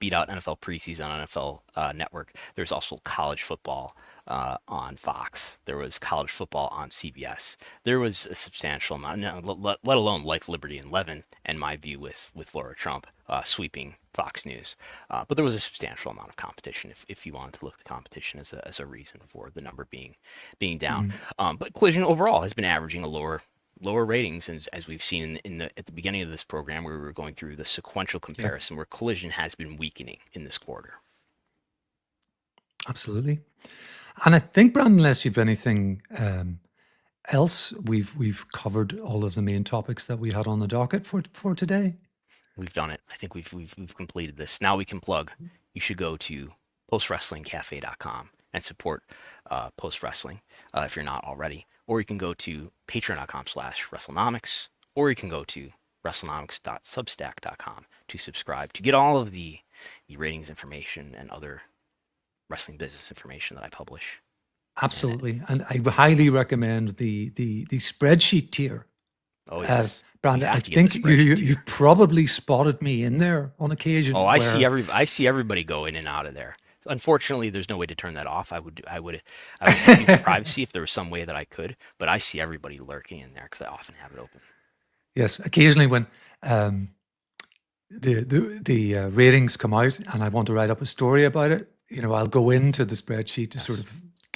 beat out NFL preseason on NFL Network. There's also college football on Fox. There was college football on CBS. There was a substantial amount, let alone Life, Liberty, and Levin, and my view with Laura Trump sweeping Fox News. But there was a substantial amount of competition if you wanted to look at the competition as a reason for the number being down. But Collision overall has been averaging a lower ratings, as we've seen at the beginning of this program, where we were going through the sequential comparison, where Collision has been weakening in this quarter. Absolutely. And I think, Brandon, unless you've anything else, we've covered all of the main topics that we had on the docket for today. We've done it. I think we've completed this. Now we can plug. You should go to postwrestlingcafe.com and support Post Wrestling if you're not already. Or you can go to patreon.com/Wrestlenomics, or you can go to Wrestlenomics.substack.com to subscribe to get all of the ratings information and other wrestling business information that I publish. Absolutely. And I highly recommend the spreadsheet tier. Oh, yes. Brandon, I think you've probably spotted me in there on occasion. Oh, I see everybody go in and out of there. Unfortunately, there's no way to turn that off. I would keep privacy if there was some way that I could, but I see everybody lurking in there because I often have it open. Yes, occasionally when the ratings come out and I want to write up a story about it, I'll go into the spreadsheet to sort of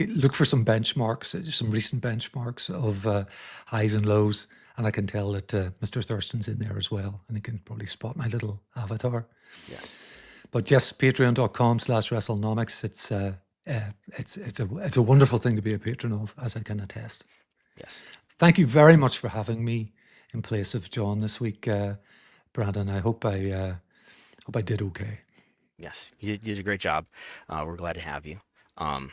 look for some benchmarks, some recent benchmarks of highs and lows, and I can tell that Mr. Thurston's in there as well, and he can probably spot my little avatar. Yes. But yes, patreon.com/Wrestlenomics. It's a wonderful thing to be a patron of, as I can attest. Yes. Thank you very much for having me in place of John this week, Brandon. I hope I did okay. Yes, you did a great job. We're glad to have you. I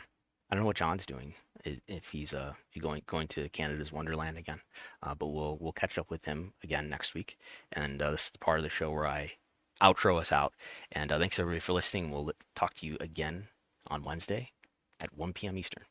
don't know what John's doing, if he's going to Canada's Wonderland again, but we'll catch up with him again next week. And this is the part of the show where I outro us out. And thanks everybody for listening. We'll talk to you again on Wednesday at 1 p.m. Eastern.